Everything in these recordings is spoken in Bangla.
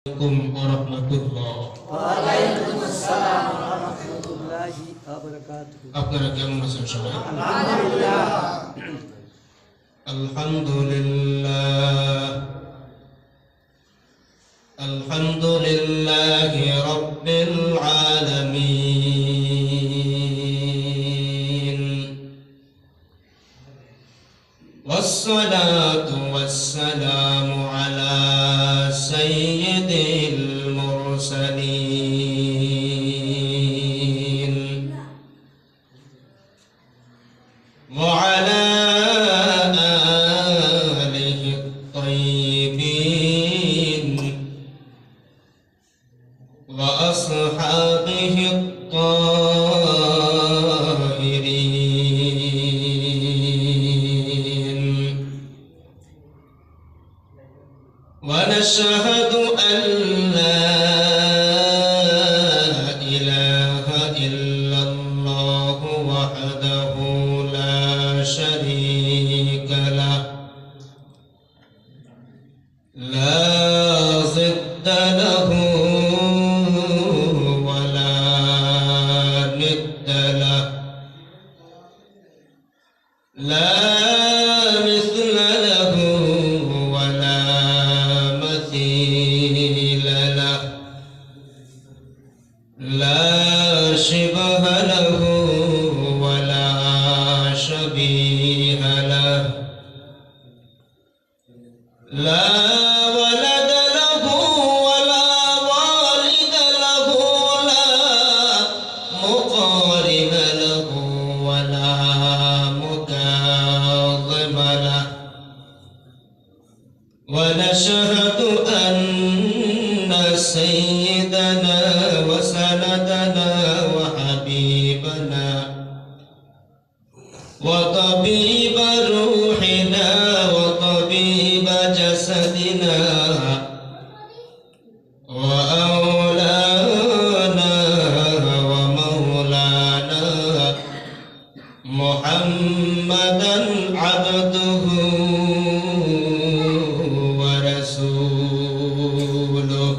Assalamualaikum warahmatullahi Waalaikumsalam warahmatullahi wabarakatuh. আপনারা কেমন আছেন সবাই? আলহামদুলিল্লাহ আলহামদুলিল্লাহ আলহামদুলিল্লাহি রাব্বিল আলামিন والصلاة والسلام على سيد المرسلين وعلى آله الطيبين وأصحابه الطاهرين ونشهد أن لا إله إلا الله وحده لا شريك له لا ضد له ولا ند له لا مثل له ولا مثيل له لا شبه له ولا شبيه له لا ولد له ولا والد له لا مقارن له ولا مكاظم له ونشهد أن سيدنا وسندنا وحبيبنا وطبيب روحنا وطبيب جسدنا وأولانا ومولانا محمدا عبده ورسوله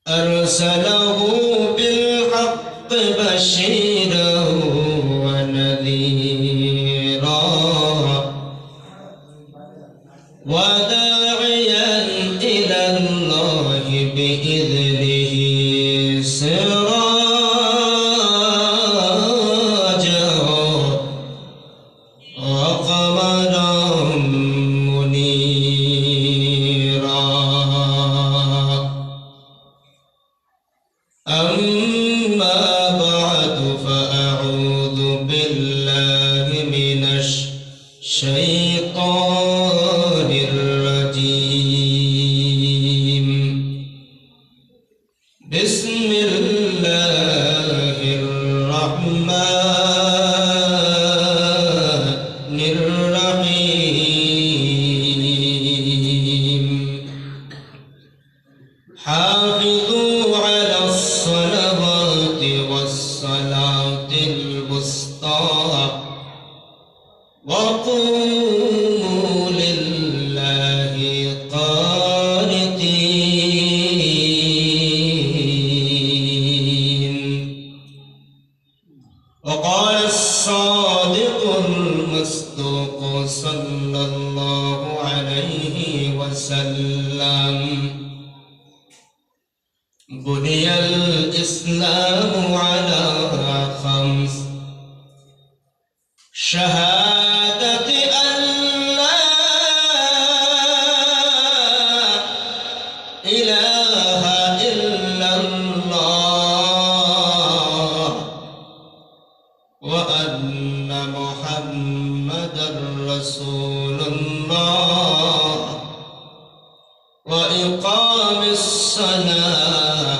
أرسله بالحق بشيرا ونذيرا وداعيا إلى الله بإذنه سراجا وقمرا منيرا أما بعد فأعوذ بالله من الشيطان الرجيم بسم الله الرحمن الرحيم حافظوا على الصلوات والصلاة الوسطى وقوموا لله قانتين وقال الصادق المصدوق صلى الله عليه وسلم بني الإسلام على خمس شهادة أن لا إله إلا الله وأن محمدا رسول الله وإقام الصلاة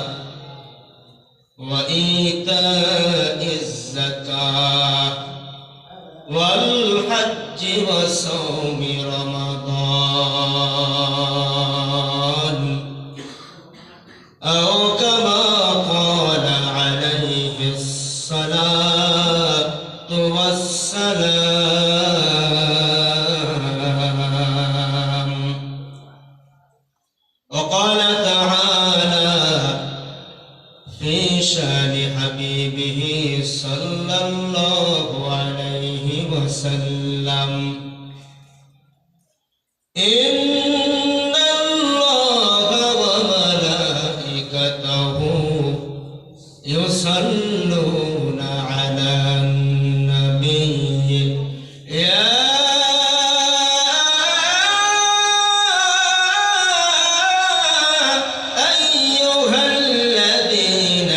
وإيتاء الزكاة والحج وصوم رمضان أو كما قال عليه الصلاة والسلام وقال تعالى في شان حبيبه صلى الله عليه وسلم إن الله وملائكته يصلون على النبي يا أيها الذين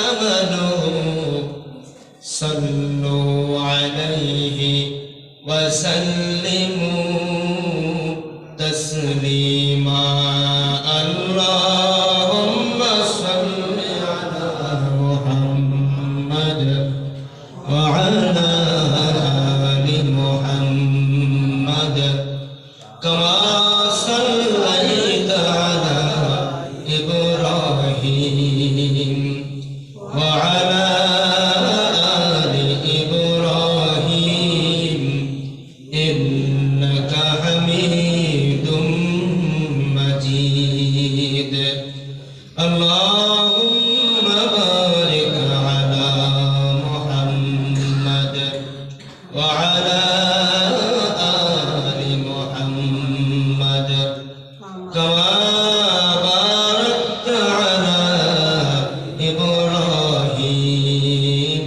آمنوا صلوا عليه وسلموا تسليما اللهم صل على محمد وعلى آل محمد كما صليت على إبراهيم وعلى آل إبراهيم إنك حميد مجيد اللهم بارك على محمد وعلى آل محمد كما باركت على إبراهيم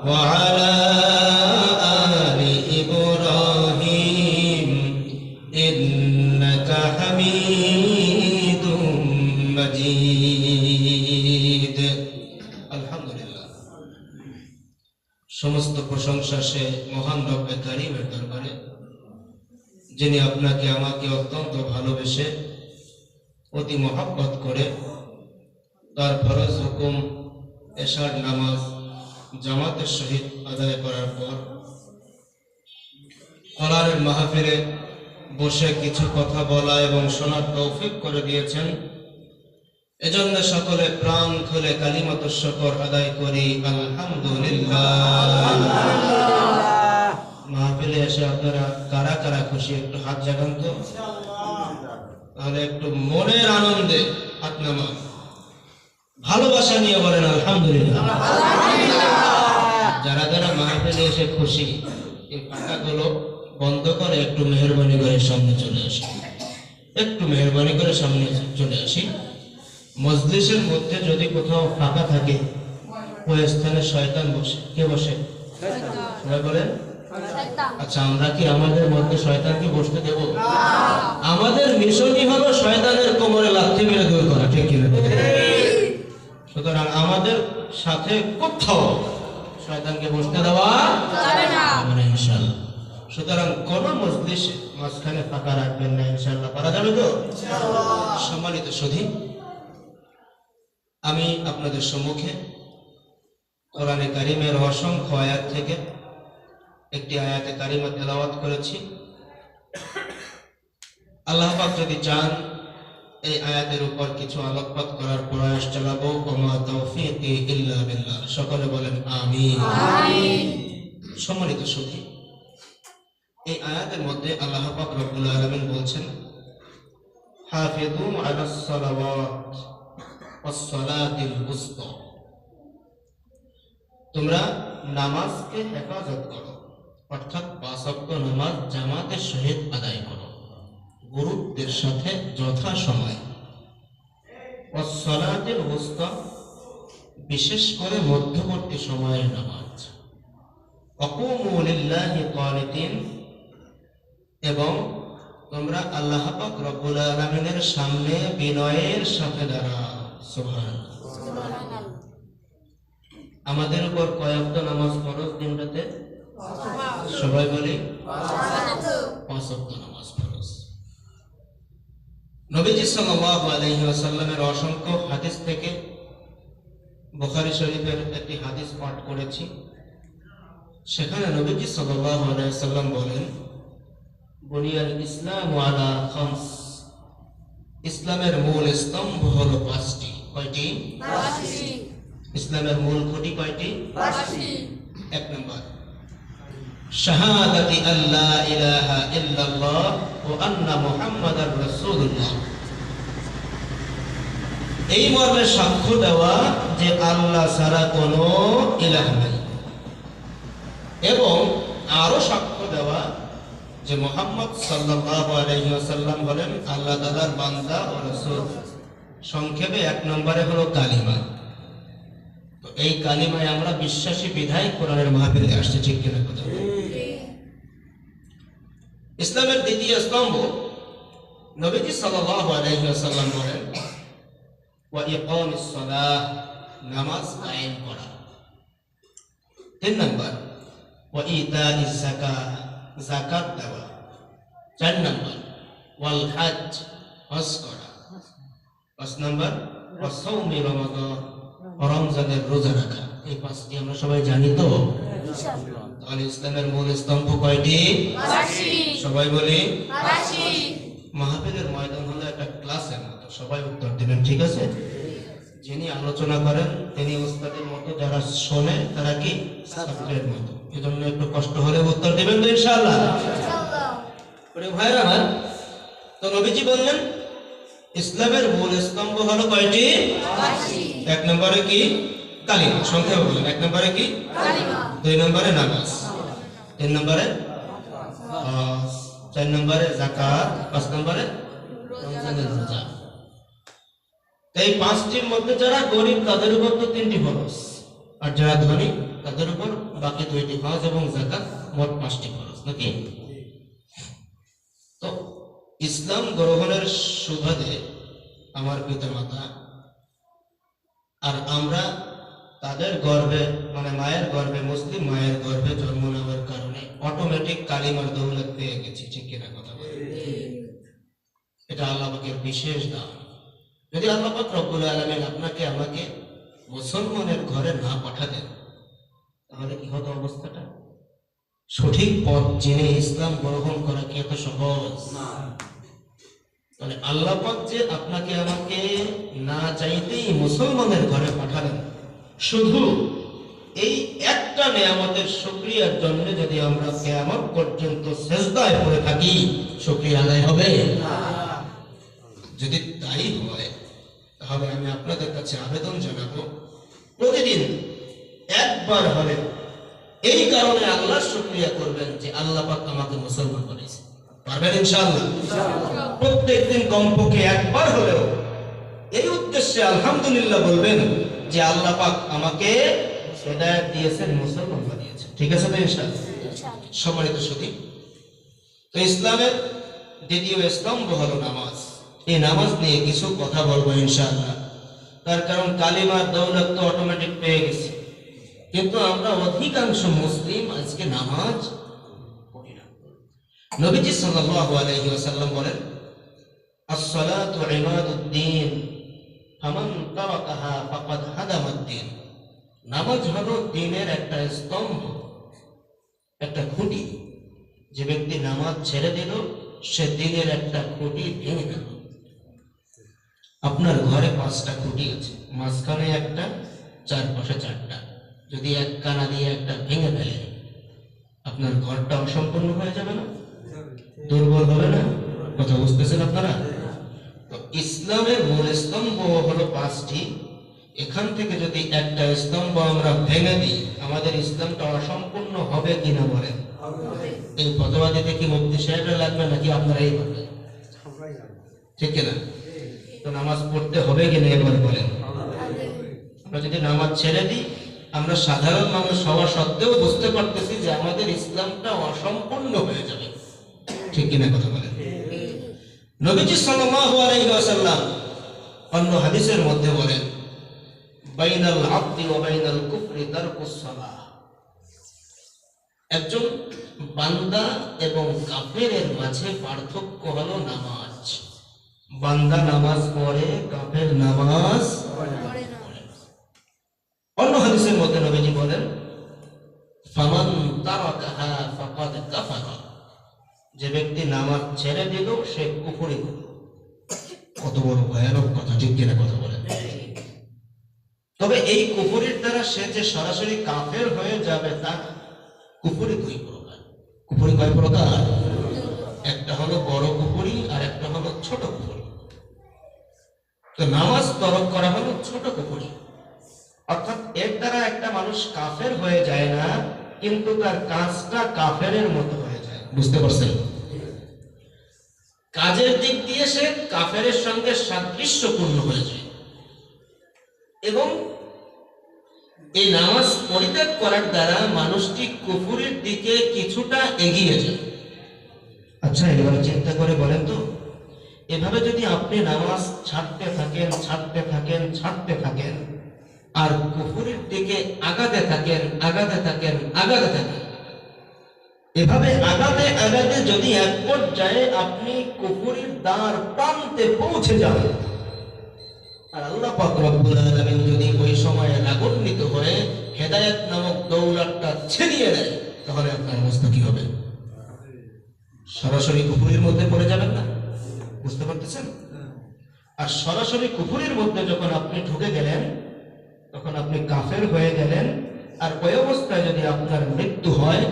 وعلى آل إبراهيم إنك حميد مجيد الحمد لله সমস্ত প্রশংসা সে মহান রব্বে কারীমের দরবারে যিনি আপনাকে আমাকে অত্যন্ত ভালোবেসে অতি মহব্বত করে তার ফরজ হুকুম এশার নামাজ জামাতের সহিত আদায় করার পর কোরআনের মাহফিলে বসে কিছু কথা বলা এবং শোনার তৌফিক করে দিয়েছেন এজন্য সকলে প্রাণ খুলে কালিমাত শুকর আদায় করি আলহামদুলিল্লাহ মাহফিলে এসে আপনারা কারা কারা খুশি একটু হাত জাগান তো তাহলে একটু মনের আনন্দে হাত নামান ভালোবাসা নিয়ে বলেন আলহামদুলিল্লাহ যারা যারা মাহফিলে এসে খুশি এই পাতাগুলো বন্ধ করে একটু মেহেরবানি করে সামনে চলে আসি একটু মেহেরবানি করে সামনে চলে আসি মজলিসের মধ্যে যদি কোথাও ফাঁকা থাকে ওই স্থানে শয়তান বসে কে বসে সবাই বলেন আচ্ছা আমরা কি আমাদের মধ্যে শয়তানকে বসতে দেব আমাদের মিশনই হলো শয়তানের কোমরে লাথি মেরে দূর করা ঠিক কি না সুতরাং আমাদের সাথে কোথাও শয়তানকে বসতে দেওয়া যাবে না আমরা ইনশাআল্লাহ সুতরাং কোন মজলিসে মাঝখানে ফাঁকা রাখবেন না ইনশাআল্লাহ পারা যাবে তো ইনশাআল্লাহ সম্মানিত সুধী আমি আপনাদের সম্মুখে কোরআনে কারীমের অসংখ্য আয়াত থেকে একটি আয়াতে কারিমা তেলাওয়াত করেছি আল্লাহ পাক যদি চান এই আয়াতের উপর কিছু আলোকপাত করার প্রয়াস চালাবো ওমা তাওফীকি ইল্লা বিল্লাহ সকলে বলেন আমিন আমিন সম্মানিত সুধী এই আয়াতের মধ্যে আল্লাহ পাক রব্বুল আলামিন বলছেন হাফিযু আলাস সালাওয়াত ওয়াস সালাতিল উসতা তোমরা নামাজকে হেফাজত করো অর্থাৎ পাঁচ ওয়াক্ত নামাজ জামাতের সহিত আদায় করো গুরুত্বের সাথে যথা সময় ওয়াস সালাতিল উসতা বিশেষ করে মধ্যবর্তী সময়ের নামাজ ওয়াকুমু লিল্লাহি কানিতিন এবং তোমরা আল্লাহ পাক রব্বুল আলামিনের সামনে বিনয়ের সাথে দাঁড়াও সুবহানাল্লাহ আমাদের উপর কয় ওয়াক্ত নামাজ ফরজ দিনটাতে সবাই বলি 5 ওয়াক্ত নামাজ ফরজ নবীজি সাল্লাল্লাহু আলাইহি ওয়াসাল্লামের অসংখ্য হাদিস থেকে বুখারী শরীফের একটি হাদিস পাঠ করেছি সেখানে নবীজি সাল্লাল্লাহু আলাইহি ওয়াসাল্লাম বলেন বুনিয়াল ইসলামু আলা খামস ইসলামের মূল স্তম্ভ হলো 5টি কয়টি 5টি ইসলামের মূল খুঁটি কয়টি 5টি এক নম্বর শাহাদাতি আল্লা ইলাহা ইল্লাল্লাহ ওয়া আন্না মুহাম্মাদার রাসূলুল্লাহ এই মর্মে সাক্ষ্য দেওয়া যে আল্লাহ ছাড়া কোনো ইলাহ নাই, এবং আরো সাক্ষ্য দেওয়া যে মুহাম্মদ সাল্লাল্লাহু আলাইহি ওয়াসাল্লাম হলেন আল্লাহ তাআলার বান্দা ও রাসূল। সংক্ষেপে এক নম্বরে হলো কালিমা। তো এই কালিমায় আমরা বিশ্বাসী বিধায় কোরআনের মাহফিলে আসছে, ঠিক কিনা কথা? ইসলামের দ্বিতীয় স্তম্ভ নবীজি সাল্লাল্লাহু আলাইহি ওয়াসাল্লাম বলেন ওয়া ইকামিস সালাহ, নামাজ কায়েম করা। 3 নম্বর ওয়া ইতাইজ যাকাত, যাকাত দেওয়া। 4 নম্বর ওয়াল হজ, হজ করা। 5 নম্বর ওয়া সাওমি রমাদান, রমজানের রোজা রাখা। এই 5টি আমরা সবাই জানি তো। তাহলে ইসলামের মূল স্তম্ভ কয়টি? সবাই বলি। মাহফিলের ময়দান হলো একটা ক্লাসের মতো, সবাই উত্তর দিবেন, ঠিক আছে? যিনি আলোচনা করেন তিনি উস্তাদের মতো, যারা শোনে তারা কি ছাত্রের মতো। এজন্য একটু কষ্ট হলে উত্তর দিবেন তো ইনশাআল্লাহ। ভাইরা আমার, তো নবীজি বললেন ইসলামের মূল স্তম্ভ হলো কয়টি? 1 নম্বরে কি? কালিমা। সংক্ষেপে বললেন। 1 নম্বরে কি? কালিমা। 2 নম্বরে নামাজ। 3 নম্বরে হজ। 4 নম্বরে যাকাত। 5 নম্বরে রমজানের রোজা। এই 5টির মধ্যে যারা গরিব তাদের উপর তো 3টি ফরজ, আর যারা ধনী তাদের উপর বাকি 2টি, হজ এবং যাকাত, মোট 5টি ফরজ, নাকি? তো ইসলাম গ্রহণের সুবাদে আমার পিতামাতা আর আমরা তাদের গর্ভে, মানে মায়ের গর্ভে, মুসলিম মায়ের গর্ভে জন্ম নেওয়ার কারণে অটোমেটিক কালিমার দৌলত পেয়ে গেছি, ঠিক কিনা কথা বলেন? এটা আল্লাহ পাকের বিশেষ দান। যদি আল্লাহ পাক রব্বুল আলামিন আপনাকে আমাকে মুসলমানের ঘরে না পাঠাতেন তাহলে কি হতো অবস্থাটা? সঠিক পথ জেনে ইসলাম গ্রহণ করা কি এত সহজ না? তাহলে আল্লাহ পাক যে আপনাকে আমাকে না চাইতেই মুসলমানের ঘরে পাঠালেন, শুধু এই একটা নেয়ামতের শুকরিয়ার জন্য যদি আমরা কিয়ামত পর্যন্ত সিজদায় পড়ে থাকি, শুকরিয়া আদায় হবে না? যদি তাই হয় তাহলে আমি আপনাদের কাছে আবেদন জানাবো, প্রতিদিন একবার হলে এই কারণে আল্লাহর শুকরিয়া করবেন যে আল্লাহ পাক আমাকে মুসলমান বানিয়েছে। পারবেন ইনশাআল্লাহ? প্রত্যেকদিন কমপক্ষে একবার হলেও এই উদ্দেশ্যে আলহামদুলিল্লাহ বলবেন যে আল্লাহ পাক আমাকে হেদায়েত দিয়েছেন, মুসলমান বানিয়েছেন। ঠিক আছে তো ইনশাআল্লাহ? সম্মানিত সুধী, তো ইসলামের দ্বিতীয় স্তম্ভ হলো নামাজ। এই নামাজ নিয়ে কিছু কথা বলবো ইনশাআল্লাহ। তার কারণ কালিমার দৌলত তো অটোমেটিক পেয়ে গেছি, কিন্তু আমরা অধিকাংশ মুসলিম আজকে নামাজ পড়ি না। নবীজি সাল্লাল্লাহু আলাইহি ওয়াসাল্লাম বলেন আস-সালাতু ইমাদুদ্দিন ফামান তারাকাহা ফাকাদ হাদামাদ-দ্বীন। নামাজ হলো দ্বীনের একটা স্তম্ভ, একটা খুঁটি। যে ব্যক্তি নামাজ ছেড়ে দিল সে দ্বীনের একটা খুঁটি ভেঙে গেল। আপনার ঘরে 5টা খুঁটি আছে, মাঝখানে একটা, চারপাশে 4টা। যদি এক কানা দিয়ে একটা ভেঙে ফেলে আপনার ঘরটা অসম্পূর্ণ হয়ে যাবে না? দুর্বল হবে না? কথা বুঝতেছেন আপনারা? তো ইসলামের মূল স্তম্ভ হলো 5টি। এখান থেকে যদি একটা স্তম্ভ আমরা ভেঙে দিই আমাদের ইসলামটা অসম্পূর্ণ হবে কিনা বলেন? এই ফতোয়া দিতে কি মুফতি সাহেবরা লাগবে নাকি আপনারাই বলবেন? ঠিক কিনা? তো নামাজ পড়তে হবে কিনা এবার বলেন? আমরা যদি নামাজ ছেড়ে দিই, আমরা সাধারণ মানুষ হওয়া সত্ত্বেও বুঝতে পারতেছি যে আমাদের ইসলামটা অসম্পূর্ণ হয়ে যাবে। ঠিক কিনা কথা বলেন? নবীজি সাল্লাল্লাহু আলাইহি ওয়াসাল্লাম অন্য হাদিসের মধ্যে বলেন বাইনাল আবদি ওয়া বাইনাল কুফরি তারকুস সালাহ। একজন বান্দা এবং কাফেরের মাঝে পার্থক্য হলো নামাজ। বান্দা নামাজ পড়ে, কাফের নামাজ পড়ে না। অন্য হাদিসের মধ্যে নবীজি বলেন ফামান তারাকাহা ফাকাদ কাফারা। যে ব্যক্তি নামাজ ছেড়ে দিল সে কুফরি করল। কত বড় ভয়ানক কথা, ঠিক কিনা কথা বলেন? তবে এই কুফরির দ্বারা সে যে সরাসরি কাফের হয়ে যাবে তা না। কুফরি 2 প্রকার। কুফরি কয় প্রকার? একটা হলো বড় কুফরি আর একটা হলো ছোট কুফরি। তো তো নামাজ তরক করা হলো ছোট কুফরি। অর্থাৎ এর দ্বারা একটা মানুষ কাফের হয়ে যায় না, কিন্তু তার কাজটা কাফেরের মতো হয়ে যায়। বুঝতে পারছেন? কাজের দিক দিয়ে সে কাফেরের সঙ্গে সাদৃশ্যপূর্ণ হয়ে যায় এবং এই নামাজ পরিত্যাগ করার দ্বারা মানুষটি কুফুরের দিকে কিছুটা এগিয়ে যায়। আচ্ছা, এবার চিন্তা করে বলেন তো, এভাবে যদি আপনি নামাজ ছাড়তে থাকেন আর কুফুরের দিকে আগাতে থাকেন, এভাবে আগাতে যদি এক পর্যায়ে আপনি কুফুরের দ্বার প্রান্তে পৌঁছে যান, আর আল্লাহ পাক রব্বুল আলামিন যদি ওই সময়ে রাগান্বিত হয়ে হেদায়েত নামক দৌলতটা ছিনিয়ে নেয়, তাহলে আপনার অবস্থা কি হবে? সরাসরি কুফুরের মধ্যে পড়ে যাবেন না? বুঝতে পারতেছেন? আর সরাসরি কুফুরের মধ্যে যখন আপনি ঢুকে গেলেন, তখন আপনি কাফের হয়ে গেলেন। আর ওই অবস্থায় যদি আপনার মৃত্যু হয়,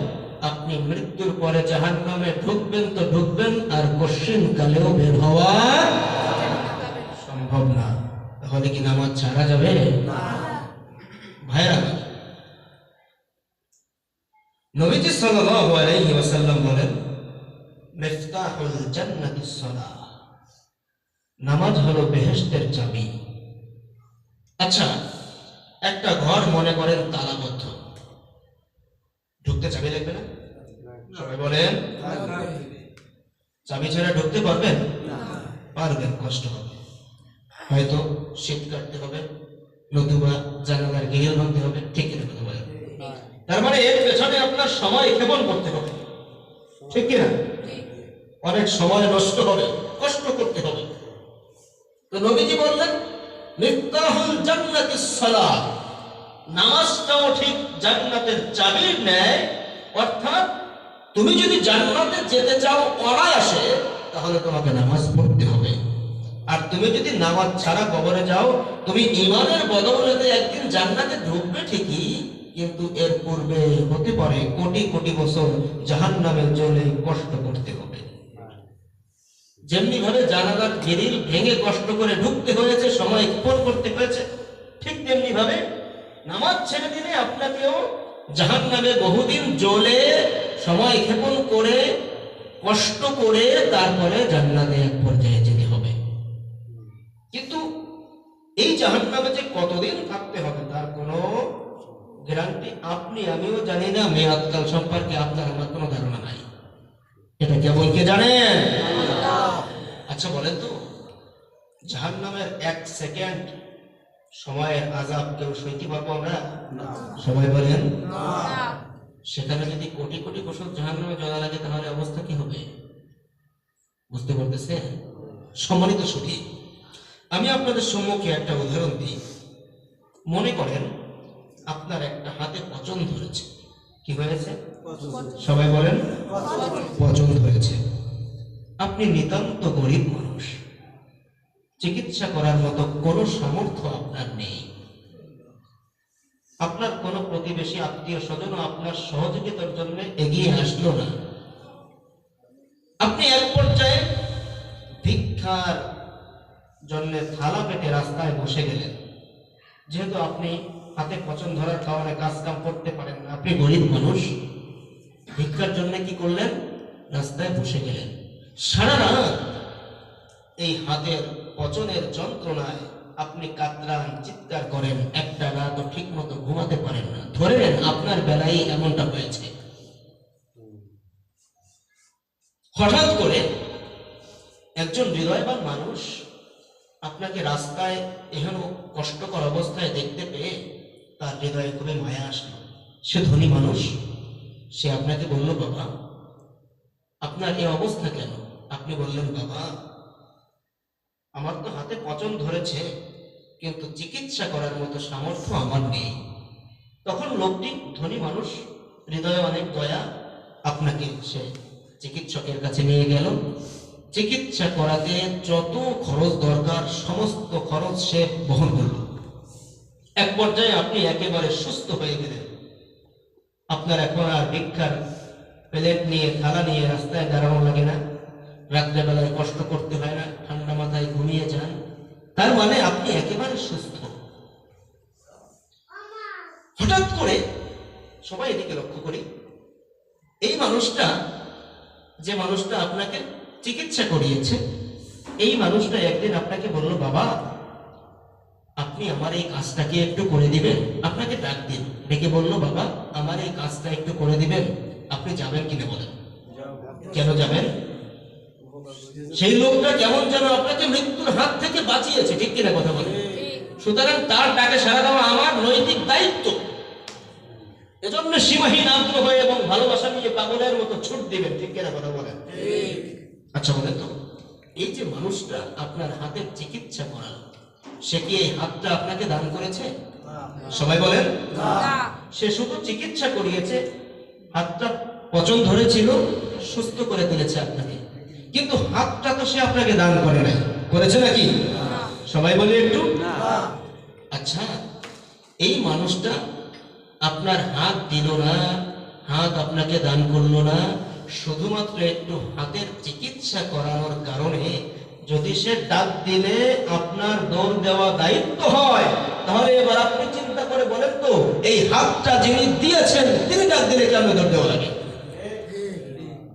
আপনি মৃত্যুর পরে জাহান্নামে ঢুকবেন তো ঢুকবেন, আর কশিন কালেও বের হওয়া সম্ভব না। তাহলে কি নামাজ ছাড়া যাবে? ভাইরা, নবীজি সাল্লাল্লাহু আলাইহি ওয়াসাল্লাম বলেন, মিফতাহুল জান্নাতিস সালাহ, নামাজ হলো বেহেশতের চাবি। আচ্ছা, একটা ঘর মনে করেন তালাবদ্ধ, ঢুকতে চাবি লাগবে না? সবাই বলেন, চাবি ছাড়া ঢুকতে পারবেন? পারবেন, কষ্ট হবে, হয়তো শীত কাটতে হবে, নতুবা জানালার গ্রিল ভাঙতে হবে। ঠিক কিনা কথা বলেন? তার মানে এর পেছনে আপনার সময় ক্ষেপণ করতে হবে, ঠিক কিনা? অনেক সময় নষ্ট হবে, কষ্ট করতে হবে। তো নবীজি বললেন, মিফতাহুল জান্নাতিস সালাহ, নামাজটাও ঠিক জান্নাতের চাবির ন্যায়। অর্থাৎ তুমি যদি জান্নাতে যেতে চাও অনায়াসে, তাহলে তোমাকে নামাজ পড়তে হবে। আর তুমি যদি নামাজ ছাড়া কবরে যাও, তুমি ঈমানের বদৌলতে একদিন জান্নাতে ঢুকবে ঠিকই, কিন্তু এর পূর্বে হতে পারে কোটি কোটি বছর জাহান্নামে জ্বলে কষ্ট করতে হবে। যেমনি ভাবে জানালার গ্রিল ভেঙে কষ্ট করে ঢুকতে হয়েছে, সময় ক্ষেপণ করতে হয়েছে, ঠিক তেমনি ভাবে নামাজ ছেড়ে দিলে আপনাকেও জাহান্নামে বহুদিন জ্বলে সময় ক্ষেপণ করে কষ্ট করে তারপরে জান্নাতে এক পর্যায়ে যেতে হবে। কিন্তু এই জাহান্নামে যে কতদিন থাকতে হবে তার কোনো গ্যারান্টি আপনি আমিও জানি না, মেয়াদকাল সম্পর্কে আপনার আমার কোনো ধারণা নাই। এটা কেবল কে জানেন? আচ্ছা বলেন তো, জাহান্নামের 1 সেকেন্ড সময়ের আযাব কেউ সইতে পারবো আমরা? সবাই বলেন না। সেখানে যদি কোটি কোটি বছর জাহান্নামে জ্বলা লাগে, তাহলে অবস্থা কি হবে? বুঝতে পারতেছে? সম্মানিত সুধী, আমি আপনাদের সম্মুখে একটা উদাহরণ দিই। মনে করেন আপনার একটা হাতে পচন ধরেছে। কি হয়েছে? সবাই বলেন, পচন ধরেছে। আপনি নিতান্ত গরিব মানুষ, চিকিৎসা করার মতো কোনো সামর্থ্য আপনার নেই। আপনার কোনো প্রতিবেশী আত্মীয় স্বজন আপনার সহযোগিতার জন্য এগিয়ে আসলো না। আপনি এক পর্যায়ে ভিক্ষার জন্য থালা পেটে রাস্তায় বসে গেলেন। যেহেতু আপনি হাতে পচন ধরার কারণে কাজ কাম করতে পারেন না, আপনি গরিব মানুষ, ভিক্ষার জন্য কি করলেন? রাস্তায় বসে গেলেন। সারা রাত এই হাতের পচনের যন্ত্রণায় আপনি কাতরান, চিৎকার করেন, একটা রাতও ঠিক মতো ঘুমাতে পারেন না। ধরে নেন আপনার বেলায় এমনটা হয়েছে। হঠাৎ করে একজন হৃদয়বান মানুষ আপনাকে রাস্তায় এহেন কষ্টকর অবস্থায় দেখতে পেয়ে তার হৃদয়ে খুবই মায়া আসলো। সে ধনী মানুষ, সে আপনাকে বলল, বাবা আপনার এই অবস্থা কেন? আপনি বললেন, বাবা আমার তো হাতে পচন ধরেছে, কিন্তু চিকিৎসা করার মতো সামর্থ্য আমার নেই। তখন লোকটি, ধনী মানুষ, হৃদয়ে অনেক দয়া, আপনাকে সে চিকিৎসকের কাছে নিয়ে গেল। চিকিৎসা করাতে যত খরচ দরকার সমস্ত খরচ সে বহন করল। এক পর্যায়ে আপনি একেবারে সুস্থ হয়ে গেলেন। আপনার এখন আর ভিক্ষার প্লেট নিয়ে, থালা নিয়ে রাস্তায় দাঁড়ানো লাগে না, রাত্রেবেলায় কষ্ট করতে হয় না, ঠান্ডা মাথায় ঘুমিয়ে যান। তার মানে আপনি একেবারে সুস্থ। হঠাৎ করে সবাই এদিকে লক্ষ্য করি, এই মানুষটা, যে মানুষটা আপনাকে চিকিৎসা করিয়েছে, এই মানুষটা একদিন আপনাকে বলল, বাবা আপনি আমার এই কাজটা কি একটু করে দিবেন। আপনাকে ডাক দিন, ডেকে বলল, বাবা আমার এই কাজটা একটু করে দিবেন। আপনি যাবেন কিনা বলেন? কেন যাবেন? সেই লোকটা কেমন যেন আপনাকে মৃত্যুর হাত থেকে বাঁচিয়েছে, ঠিক কিনা কথা বলেন? সুতরাং তার ডাকে সাড়া দেওয়া আমার নৈতিক দায়িত্ব। এজন্য সীমাহীন আগ্রহ এবং ভালোবাসা নিয়ে পাগলের মতো ছুট দিবেন, ঠিক কিনা কথা বলেন? আচ্ছা বলেন তো, এই যে মানুষটা আপনার হাতের চিকিৎসা করালো, সে কি এই হাতটা আপনাকে দান করেছে? সবাই বলেন সে শুধু চিকিৎসা করিয়েছে, হাতটা পচন ধরেছিল, সুস্থ করে তুলেছে আপনাকে, কিন্তু হাতটা তো সে আপনাকে দান করে নাই, করেছে নাকি? সবাই বলে একটু। আচ্ছা, এই মানুষটা আপনার হাত দিল না, হাত আপনাকে দান করলো না, শুধুমাত্র একটু হাতের চিকিৎসা করানোর কারণে যদি সে ডাক দিলে আপনার দৌড় দেওয়া দায়িত্ব হয়, তাহলে এবার আপনি চিন্তা করে বলেন তো, এই হাতটা যিনি দিয়েছেন তিনি ডাক দিলে কেন দৌড় দেওয়া লাগে?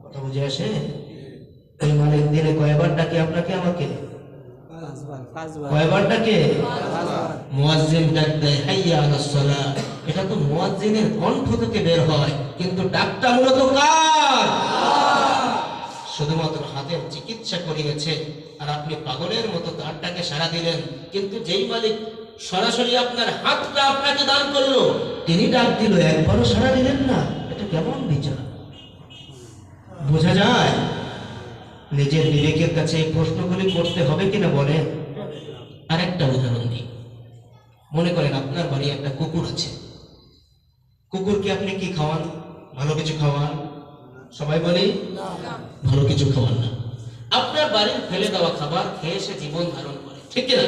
কথা বুঝে আসে? এই মালিক দিনে কয়বার ডাকে আপনাকে, আমাকে? কয়বার ডাকে? মুয়াজ্জিন ডাক দেয়, হাইয়া আলাস সালাহ। এটা তো মুয়াজ্জিনের কণ্ঠ থেকে বের হয়, কিন্তু ডাকটা মূলত কার? শুধুমাত্র হাতের চিকিৎসা করিয়েছে, আর আপনি পাগলের মতো তার ডাকে সাড়া দিলেন, কিন্তু যেই মালিক সরাসরি আপনার হাতটা আপনাকে দান করলো, তিনি ডাক দিল, একবারও সাড়া দিলেন না। এটা কেমন বিচার? বোঝা যায়? নিজের বিবেকের কাছে এই প্রশ্নগুলি করতে হবে কিনা বলেন? আরেকটা উদাহরণ দিই। মনে করেন আপনার বাড়ি একটা কুকুর আছে। কুকুরকে আপনি কি খাওয়ান? ভালো কিছু খাওয়ান? সবাই বলি ভালো কিছু খাওয়ান না। আপনার বাড়ির ফেলে দেওয়া খাবার খেয়ে সে জীবন ধারণ করে, ঠিক না?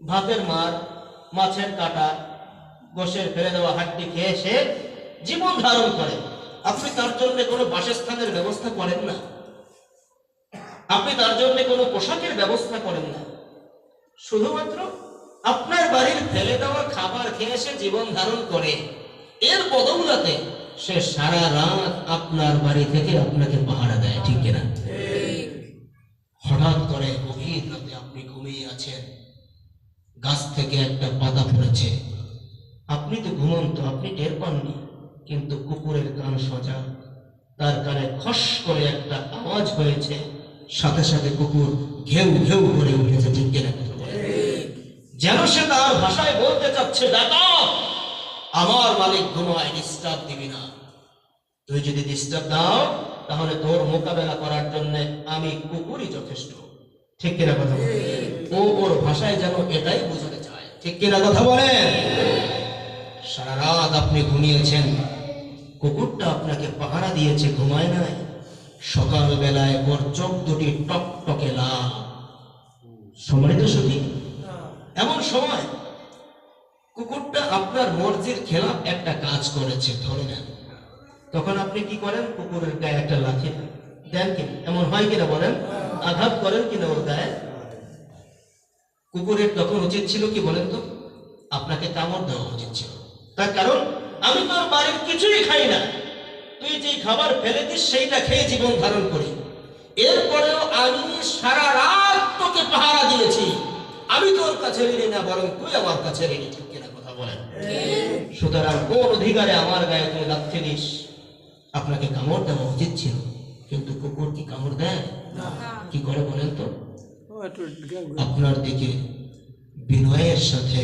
ভাতের মার, মাছের কাঁটা, গোশের ফেলে দেওয়া হাড্ডি খেয়ে সে জীবন ধারণ করে। আপনি তার জন্য কোনো বাসস্থানের ব্যবস্থা করেন না, আপনি তার জন্য কোনো পোশাকের ব্যবস্থা করেন না, শুধুমাত্র আপনার বাড়ির ফেলে দেওয়া খাবার খেয়ে সে জীবন ধারণ করে। এর বদৌলতে সে সারা রাত আপনার বাড়ি থেকে আপনাকে পাহারা দেয়, ঠিক কিনা? হঠাৎ করে গভীর রাতে আপনি ঘুমিয়ে আছেন, গাছ থেকে একটা পাতা পড়েছে, আপনি তো ঘুমন্ত, আপনি টের পাননি, কিন্তু কুকুরের কান সজা, তার কানে খস করে একটা আওয়াজ হয়েছে, সাথে সাথে কুকুর ঘেউ ঘেউ করে উঠেছে, ঠিক কিনা? যেন সে তার ভাষায় বলতে চাচ্ছে, ডাকা আমার মালিক ঘুমায়, ডিস্টার্ব দিবি না। তুই যদি ডিস্টার্ব দাও, তাহলে তোর মোকাবেলা করার জন্য আমি কুকুরই যথেষ্ট, ঠিক কিনা কথা বলে? ও ওর ভাষায় যেন এটাই বোঝাতে চায়, ঠিক কিনা কথা বলেন? সারা রাত আপনি ঘুমিয়েছেন, কুকুরটা আপনাকে পাহারা দিয়েছে, ঘুমায় নাই। সকাল বেলায় ওর চোখ দুটি টকটকে লাল। সম্মানিত সুধী, এমন সময় কুকুরটা আপনার মর্জির খেলাফ একটা কাজ করেছে, ধরে নেন। তখন আপনি কি করেন? কুকুরের গায়ে একটা লাঠি দেন কিনা? এমন হয় কিনা বলেন? আঘাত করেন কিনা ওর গায়ে? কুকুরের তখন উচিত ছিল কি বলেন তো? আপনাকে কামড় দেওয়া উচিত ছিল। তার কারণ আমি তোর বাড়ির কিছুই খাই না, তুই যেই খাবার ফেলে দিস সেইটা খেয়ে জীবন ধারণ করি, এরপরেও আমি সারা রাত তোকে পাহারা দিয়েছি, আমি তোর কাছে ঋণী না, বরং তুই আমার কাছে ঋণী, ঠিক কিনা কথা বলেন? সুতরাং কোন অধিকারে আমার গায়ে তুমি লাথি দিস? আপনাকে কামড় দেওয়া উচিত ছিল, কিন্তু কুকুর কি কামড় দেয়? কি করে বলেন তো? আপনার দিকে বিনয়ের সাথে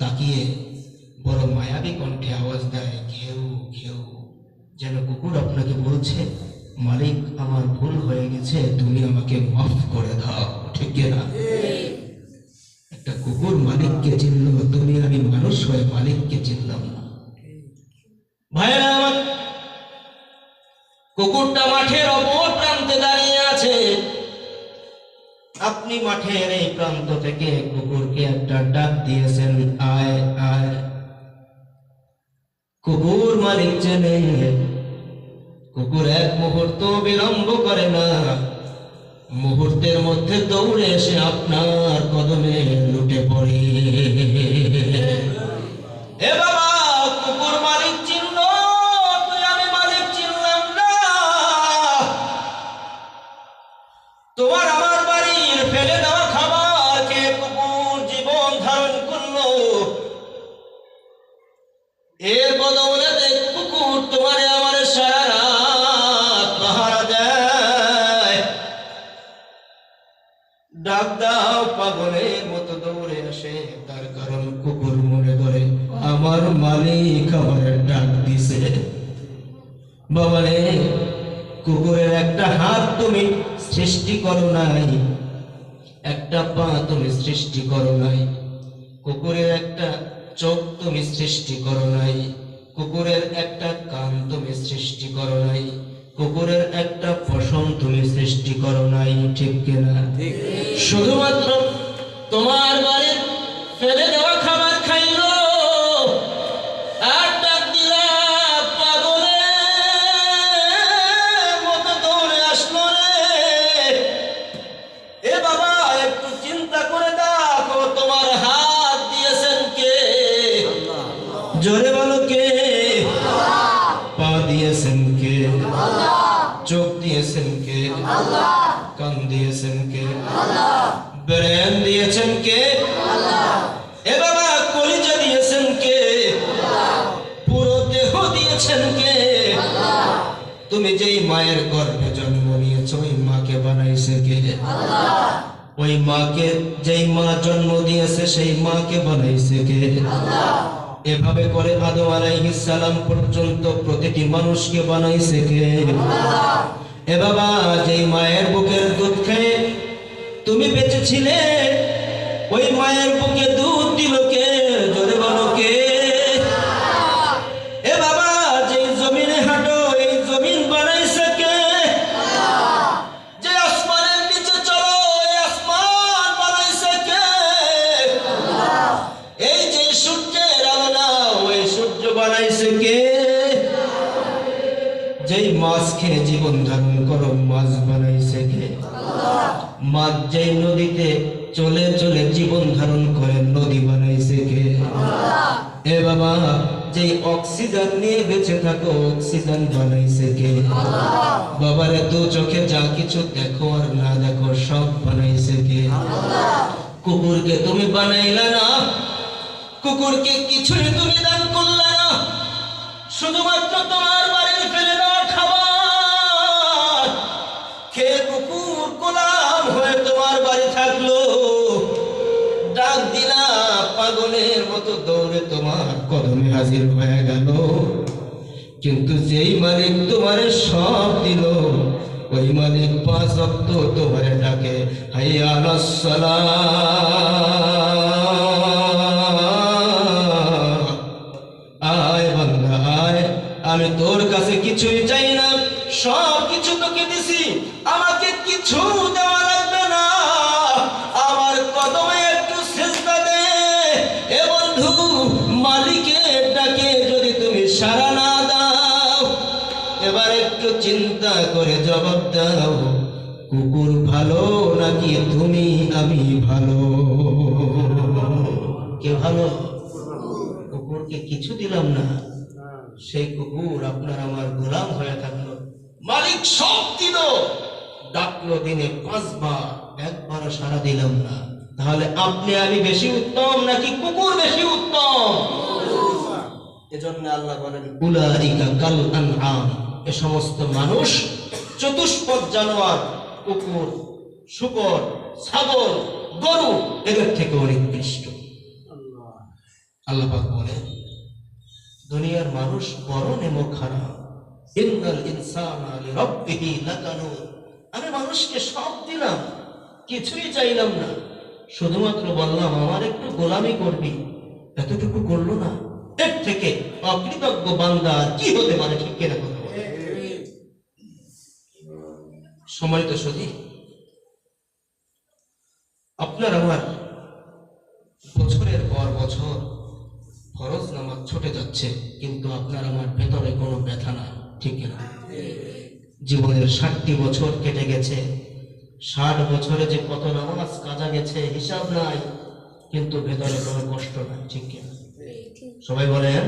তাকিয়ে বড় মায়াবী কণ্ঠে আওয়াজ দেয়, ঘেউ ঘেউ, যেন কুকুর আপনাকে বলছে, মালিক আমার ভুল হয়ে গেছে, তুমি আমাকে মাফ করে দাও, ঠিক না? একটা কুকুর মালিককে চিনল, তুমি আমি মানুষ হয়ে মালিককে চিনলাম না। ভাইরা আমার, কুকুরটা মাঠের অপর প্রান্তে দাঁড়িয়ে আছে, আপনি মাঠের এই প্রান্ত থেকে কুকুরকে একটা ডাক দিয়েছেন, আয় আয়। কুকুর মালিক চেনে, কুকুর এক মুহূর্ত বিলম্ব করে না, মুহূর্তের মধ্যে দৌড়ে এসে আপনার কদমে লুটে পড়ে। এ বাবা, কুকুর মালিক চিনল, তুই আমি মালিক চিনলাম না। তোমার আমার বাড়ির ফেলে দেওয়া খাবার খেয়ে কুকুর জীবন ধারণ করলো। এর বদৌলতে কুকুর তোমারে আমার সারা রাত পাহারা দেয়। ডাক দাও, পাগলের মতো দৌড়ে আসে। তার কারণ কুকুর মনে করে আমার মালিক আমার ডাক দিছে। বাবারে, কুকুরের একটা হাত তুমি সৃষ্টি করো নাই, একটা পা তুমি সৃষ্টি করো নাই, কুকুরের একটা চোখ তুমি সৃষ্টি করো নাই, কুকুরের একটা কান তুমি সৃষ্টি করো নাই, কুকুরের একটা পশম তুমি সৃষ্টি করো নাই, ঠিক কিনা? শুধুমাত্র তোমার বাড়ির ফেলে দেওয়া খাবার খাইলো আর ডাক দিলা, পাগলের মতো দৌড়ে আসলো রে। এ বাবা, একটু চিন্তা করে দেখো, তোমার হাত দিয়েছেন কে? জোরে বলো কে? পা দিয়েছেন কে? চোখ দিয়েছেন কে? কান দিয়েছেন কে? ব্রেন দিয়েছেন কে? এ বাবা, কলিজা দিয়েছেন কে? পুরো দেহ দিয়েছেন কে? তুমি যেই মায়ের গর্ভে জন্ম নিয়েছো, ওই মাকে বানাইছে কে? ওই মাকে, যেই মা জন্ম দিয়েছে সেই মাকে বানাইছে কে? এভাবে করে আদম আলাইহিস সালাম পর্যন্ত প্রতিটি মানুষকে বানাইছে কে? এ বাবা, যেই মায়ের বুকের দুধ খেয়ে তুমি বেঁচেছিলে, ওই মায়ের বুকে দুধ দিল কে? জোরে বলো কে? এ বাবা, যেই জমিনে হাঁটো, এই জমিন বানাইছে কে? যে আসমানের নিচে চলো, এই আসমান বানাইছে কে? এই যে সূর্যের আলো নাও, ওই সূর্য বানাইছে কে? যেই মাছ খেয়ে জীবন ধারণ করো, মাছ বানাইছে কে? মাছ যেই নদীতে চলে চলে জীবন ধারণ করে, নদী বানাইছে কে? এ বাবা, যেই অক্সিজেন নিয়ে বেঁচে থাকো, অক্সিজেন বানাইছে কে? বাবারে, দু চোখে যা কিছু দেখো আর না দেখো, সব বানাইছে কে? কুকুরকে তুমি বানাইলা না, কুকুরকে কিছুই তুমি দান করলে না, শুধুমাত্র তোমার বাড়ির ফেলে দেওয়া খাবার খেয়ে কুকুর গোলাম হয়ে তোমার বাড়ি থাকলো। ডাক দিলা, পাগলের মতো দৌড়ে তোমার কদমে হাজির হয়ে গেল। কিন্তু যেই মালিক তোমারে সব দিল, ওই মালিক 5 ওয়াক্ত তোমারে ডাকে, হাইয়া আলাস সালাহ, আয় বান্দা আয়, আমি তোর কাছে কিছুই চাই না, সব কিছু তোকে দিছি, আমাকে কিছু দেওয়া লাগবে না, আমার কদমে একটু সিজদা দে। এ বন্ধু, মালিকের ডাকে যদি তুমি সাড়া না দাও, এবার একটু চিন্তা করে জবাব দাও, কুকুর ভালো নাকি তুমি আমি ভালো? কে ভালো? কুকুরকে কিছু দিলাম না, সেই কুকুর আপনার আমার গোলাম হয়ে থাকলো। মালিক সব দিল, ডাকলো দিনে 5 বার, একবারও সাড়া দিলাম না। তাহলে আপনি আমি বেশি উত্তম নাকি কুকুর বেশি উত্তম? এজন্য আল্লাহ বলেন, উলাইকা কাল আনআম, এ সমস্ত মানুষ চতুষ্পদ জানোয়ার, কুকুর, শূকর, ছাগল, গরু, এদের থেকে নিকৃষ্ট। আল্লাহ পাক বলেন, দুনিয়ার মানুষ বড় নেমো খারাপ, ইন্নাল ইনসানা লিরাব্বিহি লাকানুদ, আমি মানুষকে সব দিলাম, কিছুই চাইলাম না, শুধুমাত্র বললাম আমার একটু গোলামি করবি, এতটুকু করলো না। এর থেকে অকৃতজ্ঞ বান্দা কি হতে পারে? ঠিক কিনা কথা বলে? সময় তো সত্যি, আপনার আমার বছরের পর বছর ফরজ নামাজ ছুটে যাচ্ছে, কিন্তু আপনার আমার ভেতরে কোনো ব্যথা নাই, ঠিক না? জীবনের 60টি বছর কেটে গেছে, 60 বছরে যে কত নামাজ কাজা গেছে হিসাব নাই, কিন্তু ভেতরে কোনো কষ্ট নাই। ঠিক কিনা? সবাই বলেন।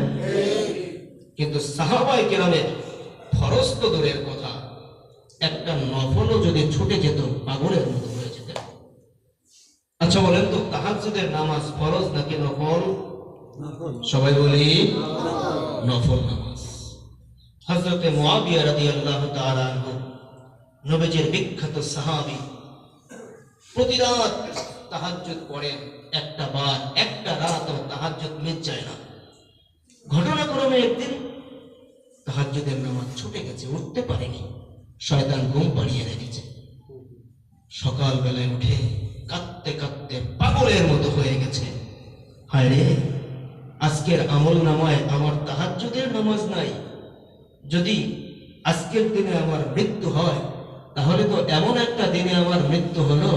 কিন্তু সাহাবায়ে কেরামের ফরজ তো দূরের কথা, একটা নফলও যদি ছুটে যেত পাগলের মতো হয়ে যেত। আচ্ছা বলেন তো, তাহাজ্জুদের নামাজ ফরজ নাকি নফল? সবাই বলি নফল নামাজ। হযরতে মুআবিয়া রাদিয়াল্লাহু তাআলা আনহু, নবীজির বিখ্যাত সাহাবী, প্রতি রাত তাহাজ্জুদ পড়েন। একটা রাতও তাহাজ্জুদ মিস যায় না। ঘটনাক্রমে একদিন তাহাজ্জুদের নামাজ ছুটে গেছে, উঠতে পারেনি, শয়তান ঘুম পাড়িয়ে রেখেছে। সকাল বেলায় উঠে কাঁদতে কাঁদতে পাগলের মতো হয়ে গেছে। হায় রে, আজকের আমল নামায় আমার তাহাজ্জুদের নামাজ নাই। যদি আজকের দিনে আমার মৃত্যু হয়, তাহলে তো এমন একটা দিনে আমার মৃত্যু হলো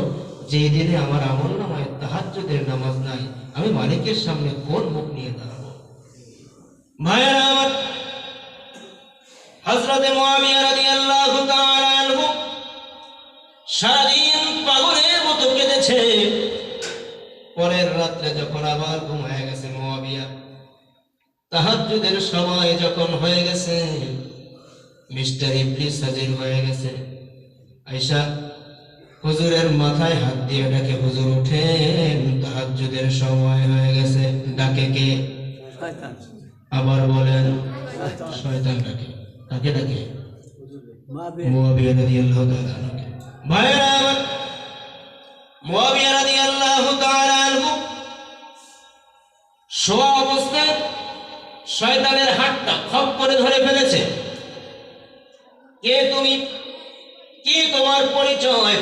যে দিনে আমার আমল নামায় তাহাজ্জুদের নামাজ নাই। আমি মালিকের সামনে কোন মুখ নিয়ে দাঁড়াবো? ভাইয়েরা আমার, হযরতে মুআবিয়া রাদিয়াল্লাহু তাআলা আনহু সারাদিন পাগলের মতো কেঁদেছে। পরের রাত্রে যখন আবার ঘুমায় গেছে মুআবিয়া, তাহাজ্জুদের সময় যখন হয়ে গেছে, মিস্টার ইবলিস হাজির হয়ে গেছে। আয়েশা হুজুরের মাথায় হাত দিয়ে ডাকে, হুজুর ওঠেন, তাহাজ্জুদের সময় হয়ে গেছে। ডাকে কে? শয়তান। আবার বলেন, শয়তান ডাকে। কাকে ডাকে? মুআবিয়া। মুআবিয়া রাদিয়াল্লাহু তাআলা আনহু। ভাইরা আমার, মুআবিয়া রাদিয়াল্লাহু তাআলা আনহু শোয়া অবস্থায় শয়তানের হাতটা খপ করে ধরে ফেলেছে। কে তুমি? কি তোমার পরিচয়?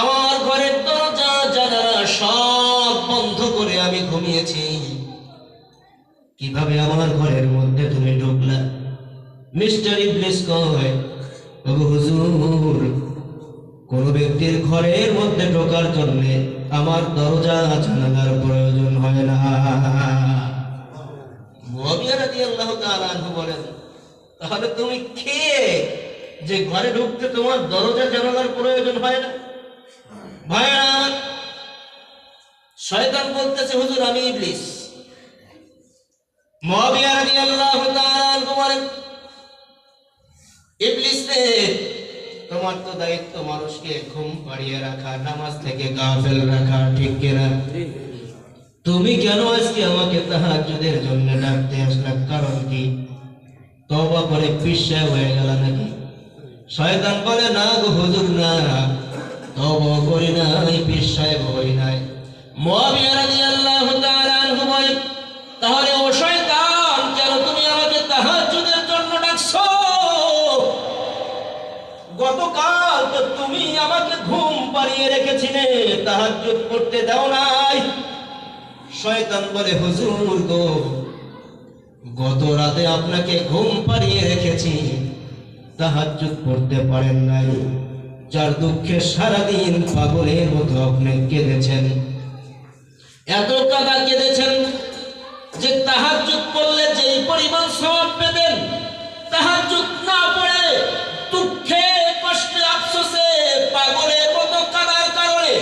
আমার ঘরের দরজা জানালা সব বন্ধ করে আমি ঘুমিয়েছি, কিভাবে আমার ঘরের মধ্যে তুমি ঢুকলা? মিস্টার ইবলিস কয়, ওগো হুজুর, কোন ব্যক্তির ঘরের মধ্যে ঢোকার জন্য আমার দরজা জানালার প্রয়োজন হয় না। মুআবিয়া রাদিয়াল্লাহু তাআলা আনহু বলেন, তাহলে তুমি কে যে ঘরে ঢুকতে তোমার দরজা জানালার প্রয়োজন হয় না? ভাইরা, শয়তান বলতেছে, হুজুর আমি ইবলিস। মুআবিয়া রাদিয়াল্লাহু তাআলা আনহু বলেন, ইবলিস রে, তোমার তো দায়িত্ব মানুষকে ঘুম পাড়িয়ে রাখা, নামাজ থেকে গাফেল রাখা, ঠিক কিনা? তুমি কেন আজকে আমাকে তাহাজ্জুদের জন্য ডাকতে আসলে? কারণ কি? তওবা করে পিছায় হয়ে গেল নাকি? শয়তান বলে, না গো হুজুর, না, তওবা করি নাই, পিছায় হই নাই। মুআবিয়া রাদিয়াল্লাহু তাআলা আনহু বলে, তাহলে ও শয়তান, কেন তুমি আমাকে তাহাজ্জুদের জন্য ডাকছো? গতকাল তো তুমি আমাকে ঘুম পাড়িয়ে রেখেছিলে, তাহাজ্জুদ পড়তে দাও নাই। শয়তান বলে, হুজুর গো, গত রাতে আপনাকে ঘুম পাড়িয়ে রেখেছি, তাহাজ্জুদ পড়তে পারেন নাই, যার দুঃখে সারাদিন পাগলের মতো আপনি কেঁদেছেন। এত কাঁদা কেঁদেছেন যে তাহাজ্জুদ পড়লে যেই পরিমাণ সওয়াব পেতেন, তাহাজ্জুদ না পড়ে দুঃখে কষ্টে আফসোসে পাগলের মতো কাঁদার কারণে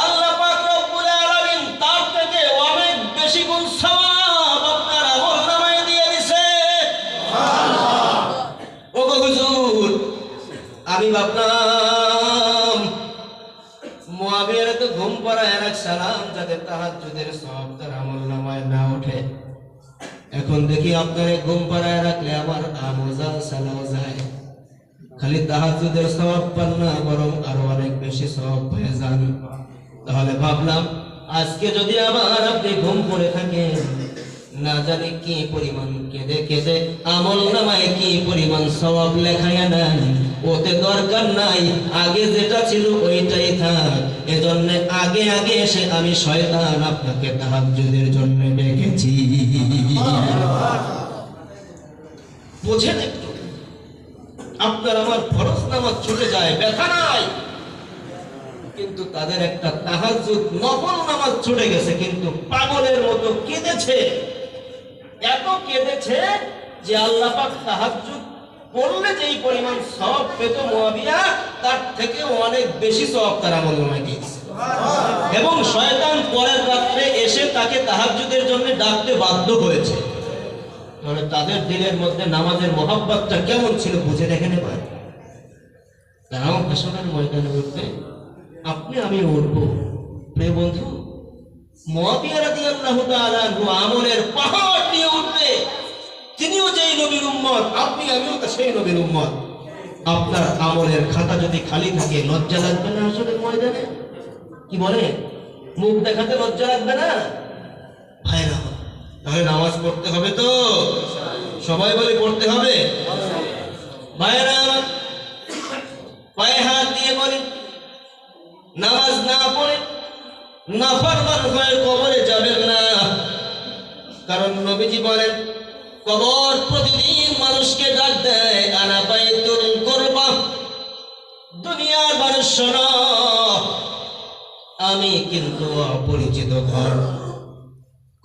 আল্লাহ পাক রব্বুল আলামিন তার থেকে অনেক বেশি গুণ সওয়াব আপনার আমলনামায় দিয়ে দিয়েছে। সুবহানাল্লাহ। ওগো হুজুর, আমি ভাবলাম মুআবিয়ার তো ঘুম পাড়ায় রাখছিলাম যাতে তাহাজ্জুদের সওয়াব তার আমলনামায় না ওঠে। এখন দেখি আপনারে ঘুম পাড়ায় রাখলে আমার আমোজা সালাও যায়, খালি তাহাজ্জুদের সওয়াব পান না, বরং আরো অনেক বেশি সওয়াব পেয়ে যান। তাহলে ভাবলাম, আজকে যদি আবার আপনি ঘুম পড়ে থাকেন, না জানি কি পরিমাণ কেঁদে কেঁদে আমলনামায় কি পরিমাণ সওয়াব লেখায়া নেন, ওতে দরকার নাই, আগে যেটা ছিল ওইটাই থাক। এজন্য আগে আগে এসে আমি শয়তান আপনাকে তাহাজ্জুদের জন্য ডেকেছি। বোঝেন একটু, আপনার আমার ফরজ নামাজ ছুটে যায়, ব্যথা নাই, কিন্তু তাদের একটা তাহাজ্জুদ নফল নামাজ ছুটে গেছে, কিন্তু পাগলের মতো কেঁদেছে। এত কেঁদেছে যে আল্লাহ পাক তাহাজ্জুদ পড়লে যেই পরিমাণ সওয়াব পেত মুয়াবিয়া, তার থেকে অনেক বেশি সওয়াব তার আমলনামায় দিয়েছে। এবং শয়তান পরের রাত্রে এসে তাকে তাহাজ্জুদের জন্য ডাকতে বাধ্য হয়েছে। তাহলে তাদের দিলের মধ্যে নামাজের মহব্বতটা কেমন ছিল বুঝে দেখেন এবার। তারাও হাসরের ময়দানে উঠবে, আপনি আমি উঠব। প্রিয় বন্ধু, মুয়াবিয়া রাদিয়াল্লাহু তাআলা আনহু আমলের পাহাড় নিয়ে উঠবে। তিনিও যেই নবীর উম্মত, আপনি আমিও তো সেই নবীর উম্মত। আপনার আমলের খাতা যদি খালি থাকে লজ্জা লাগবে না হাসরের ময়দানে? কি বলে, মুখ দেখাতে লজ্জা লাগবে না? ভাইরা, তাহলে নামাজ পড়তে হবে তো, সবাই বলে পড়তে হবে। ভাইরা, পায়ে হাত দিয়ে বলে, নামাজ না পড়ে নাফরমান হয়ে কবরে যাবেন না। কারণ নবীজি বলেন, কবর প্রতিদিন মানুষকে ডাক দেয়, আনা বাইতুল কুরবা। দুনিয়ার মানুষ শোনো, আমি কিন্তু অপরিচিত ঘর।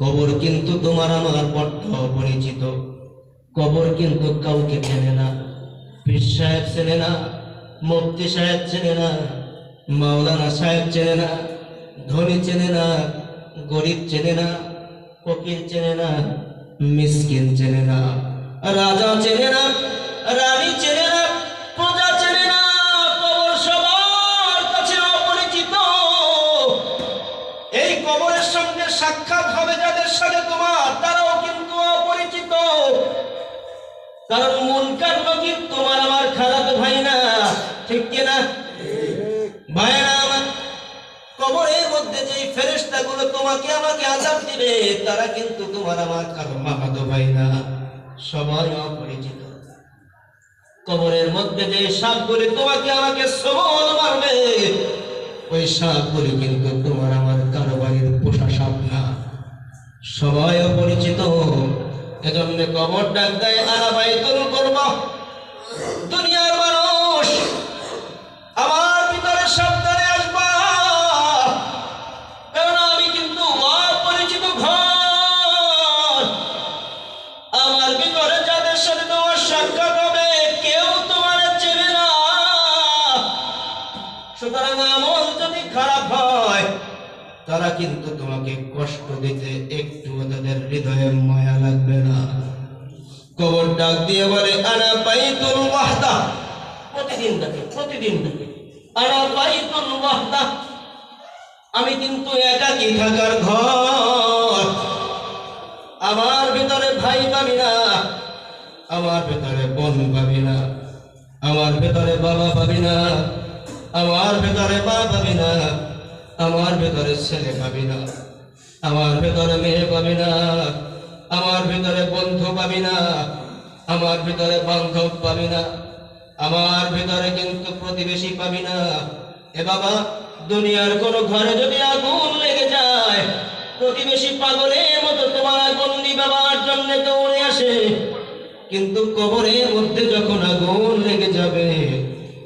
কবর কিন্তু তোমার আমার বড্ড অপরিচিত। কবর কিন্তু কাউকে চেনে না। পীর সাহেব চেনে না, মুফতি সাহেব চেনে না, মাওলানা সাহেব চেনে না, ধনী চেনে না, গরিব চেনে না, ফকির চেনে না, মিসকিন চেনে না, রাজা চেনে না, রানী চেনে না, প্রজা চেনে না। কবর সবার কাছে অপরিচিত। এই কবরের সঙ্গে সাক্ষাৎ হবে যাদের সাথে তোমার, তারাও কিন্তু অপরিচিত। কারণ মুনকার নকির তোমার আমার খারাপ ভাই না, ঠিক কিনা ভাইরা আমার? কবরের মধ্যে যেই ফেরেশতাগুলো তোমাকে আমাকে আযাব দিবে, তারা কিন্তু তোমার আমার কারো মামাতো ভাই না, সবাই অপরিচিত। কবরের মধ্যে যে সাপগুলি তোমাকে আমাকে সবল মারবে, ওই সাপগুলি কিন্তু তোমার আমার কারো বাড়ির পোষা সাপ না, সবাই অপরিচিত। এজন্য কবর ডাক দেয়, আনা বাইতুল কুরবা। দুনিয়ার মানুষ, আমার ভিতরে সাবধানে আসবা, কারণ আমি কিন্তু অপরিচিত ঘর। আমার ভিতরে যাদের সাথে তোমার সাক্ষাৎ হবে, কেউ তোমার চেনে না। সুতরাং আমল যদি খারাপ হয়, তারা কিন্তু তোমাকে কষ্ট দিতে একটু তাদের হৃদয়ে মায়া লাগবে না। কবর ডাক দিয়ে বলে, আনা বাইতুল ওয়াহদা। প্রতিদিন ডাকে, প্রতিদিন ডাকে, আনা বাইতুল ওয়াহদা। আমি কিন্তু একাকী থাকার ঘর। আমার ভিতরে ভাই পাবি না, আমার ভিতরে বোন পাবি না, আমার ভিতরে বাবা পাবি না, আমার ভিতরে মা পাবি না, আমার ভিতরে ছেলে পাবি না, আমার ভিতরে মেয়ে পাবি না, আমার ভিতরে বন্ধু পাবি না, আমার ভিতরে বান্ধব পাবি না, আমার ভিতরে কিন্তু প্রতিবেশী পাবি না। এ বাবা, দুনিয়ার কোন ঘরে যদি আগুন লেগে যায়, প্রতিবেশী পাগলের মতো তোমার আগুন নিভাবার জন্য দৌড়ে আসে। কিন্তু কবরের মধ্যে যখন আগুন লেগে যাবে,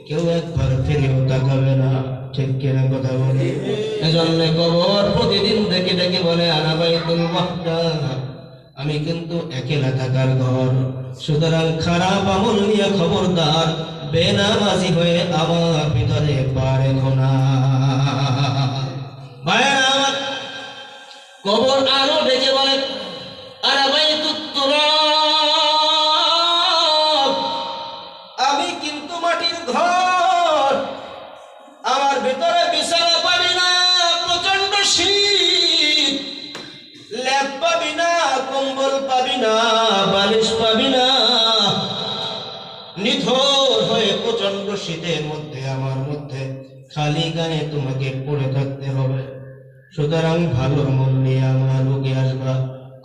কেউ একবার ফিরেও তাকাবে না, ঠিক কিনা কথা বলে? এজন্য কবর প্রতিদিন ডেকে ডেকে বলে, আনা বাইতুল ওয়াহদা। আমি কিন্তু একেলা থাকার ঘর। সুতরাং খারাপ আমল নিয়ে খবরদার বেনামাজি হয়ে আমার ভিতরে পা রেখো না। ভাইরা আমার, কবর আরো ডেকে বলে, আনা বাইতুত তুরাব। আমি কিন্তু মাটির ঘর। আমার ভিতরে বিছানা পাবি না, প্রচন্ড শীত। লেপ পাবি না, কম্বল পাবি না, বালিশ পাবি না। নিথর হয়ে প্রচন্ড শীতের মধ্যে আমার মধ্যে খালি গায়ে তোমাকে পড়ে থাকতে হবে। সুতরাং ভালো মন নিয়ে আমার বুকে আসবা।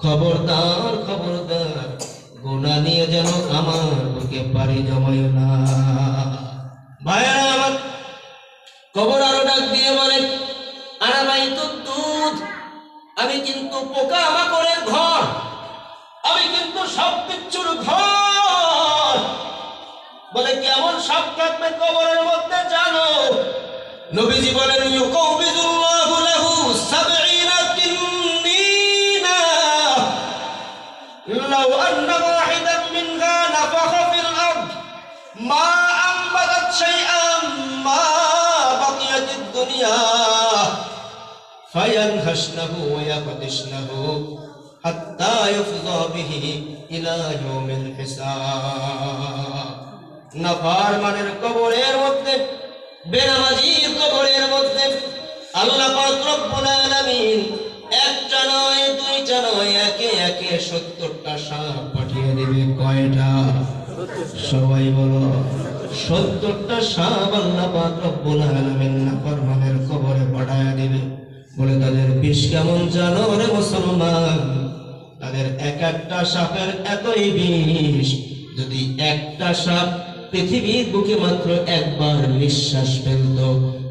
খবরদার, খবরদার, গুনাহ নিয়ে যেন আমার বুকে পারি জমায় না। ভাইরা আমার, কবর আরো ডাক দিয়ে বলে, আনা বাইতুদ দুধ। আমি কিন্তু পোকা মাকড়ের ঘর, আমি কিন্তু সব বিচ্ছুর ঘর। বলে, কেমন সাপ থাকবে কবরের মধ্যে জানো? নবীজি বলেন, ইউকাউবিদুল্লাহু লাহু ৭০ তিন্নীনা লাউ আন্না ওয়াহিদান মিনহা নাফাখা ফিল আরদ মা আমবাদাত শাইআম মা বাকিয়াতিদ দুনিয়া ফায়ানহাশনাহু ওয়া ইয়াকদিশনাহু হাত্তা ইউফযা বিহি ইলা ইয়াউমিল হিসাব। নাফরমানের কবরের মধ্যে, বেনামাজির কবরের মধ্যে আল্লাহ পাক রব্বুল আলামিন একটা নয় দুইটা নয় একে একে 70টা সাপ পাঠিয়ে দিবে। কয়টা? সবাই বলো 70টা সাপ আল্লাহ পাক রব্বুল আলামিন নাফরমানের কবরে পাঠিয়ে দিবে। বলে তাদের বিষ কেমন জানো রে মুসলমান? তাদের এক একটা সাপের এতই বিষ, যদি একটা সাপ পৃথিবীর বুকে মাত্র একবার নিঃশ্বাস ফেলত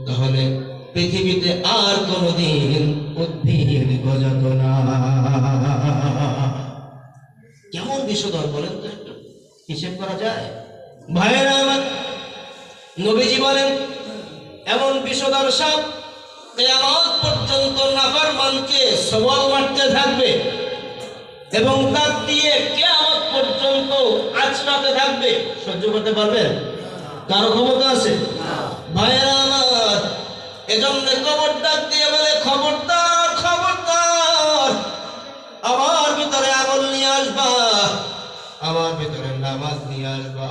তাহলে পৃথিবীতে আর কোনদিন উদ্ভিদ গজাত না। কেমন বিষধর বলেন তো, একটু হিসেব করা যায়? ভাইয়েরা আমার, নবীজি বলেন এমন বিষধর সাপ কিয়ামত পর্যন্ত নাফরমানকে সওয়াল মারতে থাকবে এবং দাঁত দিয়ে কিয়ামত পর্যন্ত আঁচড়াতে থাকবে। সহ্য করতে পারবেন? কারো ক্ষমতা আছে? ভাইয়েরা আমার, এজন্য কবর ডাক দিয়ে বলে খবরদার খবরদার, আমার ভিতরে আমল নিয়ে আসবা, আমার ভিতরে নামাজ নিয়ে আসবা।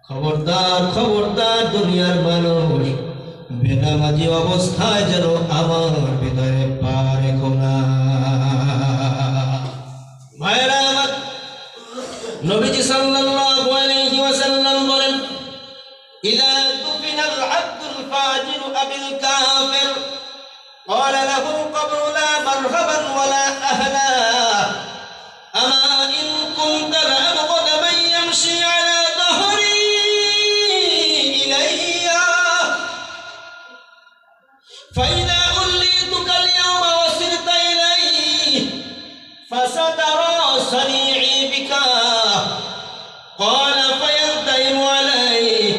খবরদার খবরদার, দুনিয়ার মানুষ বেনামাজি অবস্থায় যেন আমার ভিতরে পা রেখো না। ভাইরা আমার, নবীজি সাল্লাল্লাহু আলাইহি ওয়াসাল্লাম বলেন ইযা তুফিনাল আবদুল ফাজির আবিল কাফির قال له القبر لا مرحبا ولا أهلا أما إن كنت لأبغض من يمشي على ظهري إلي فإذا أوليتك اليوم وسرت إلي فسترى صنيعي بك قال فيلتئم عليه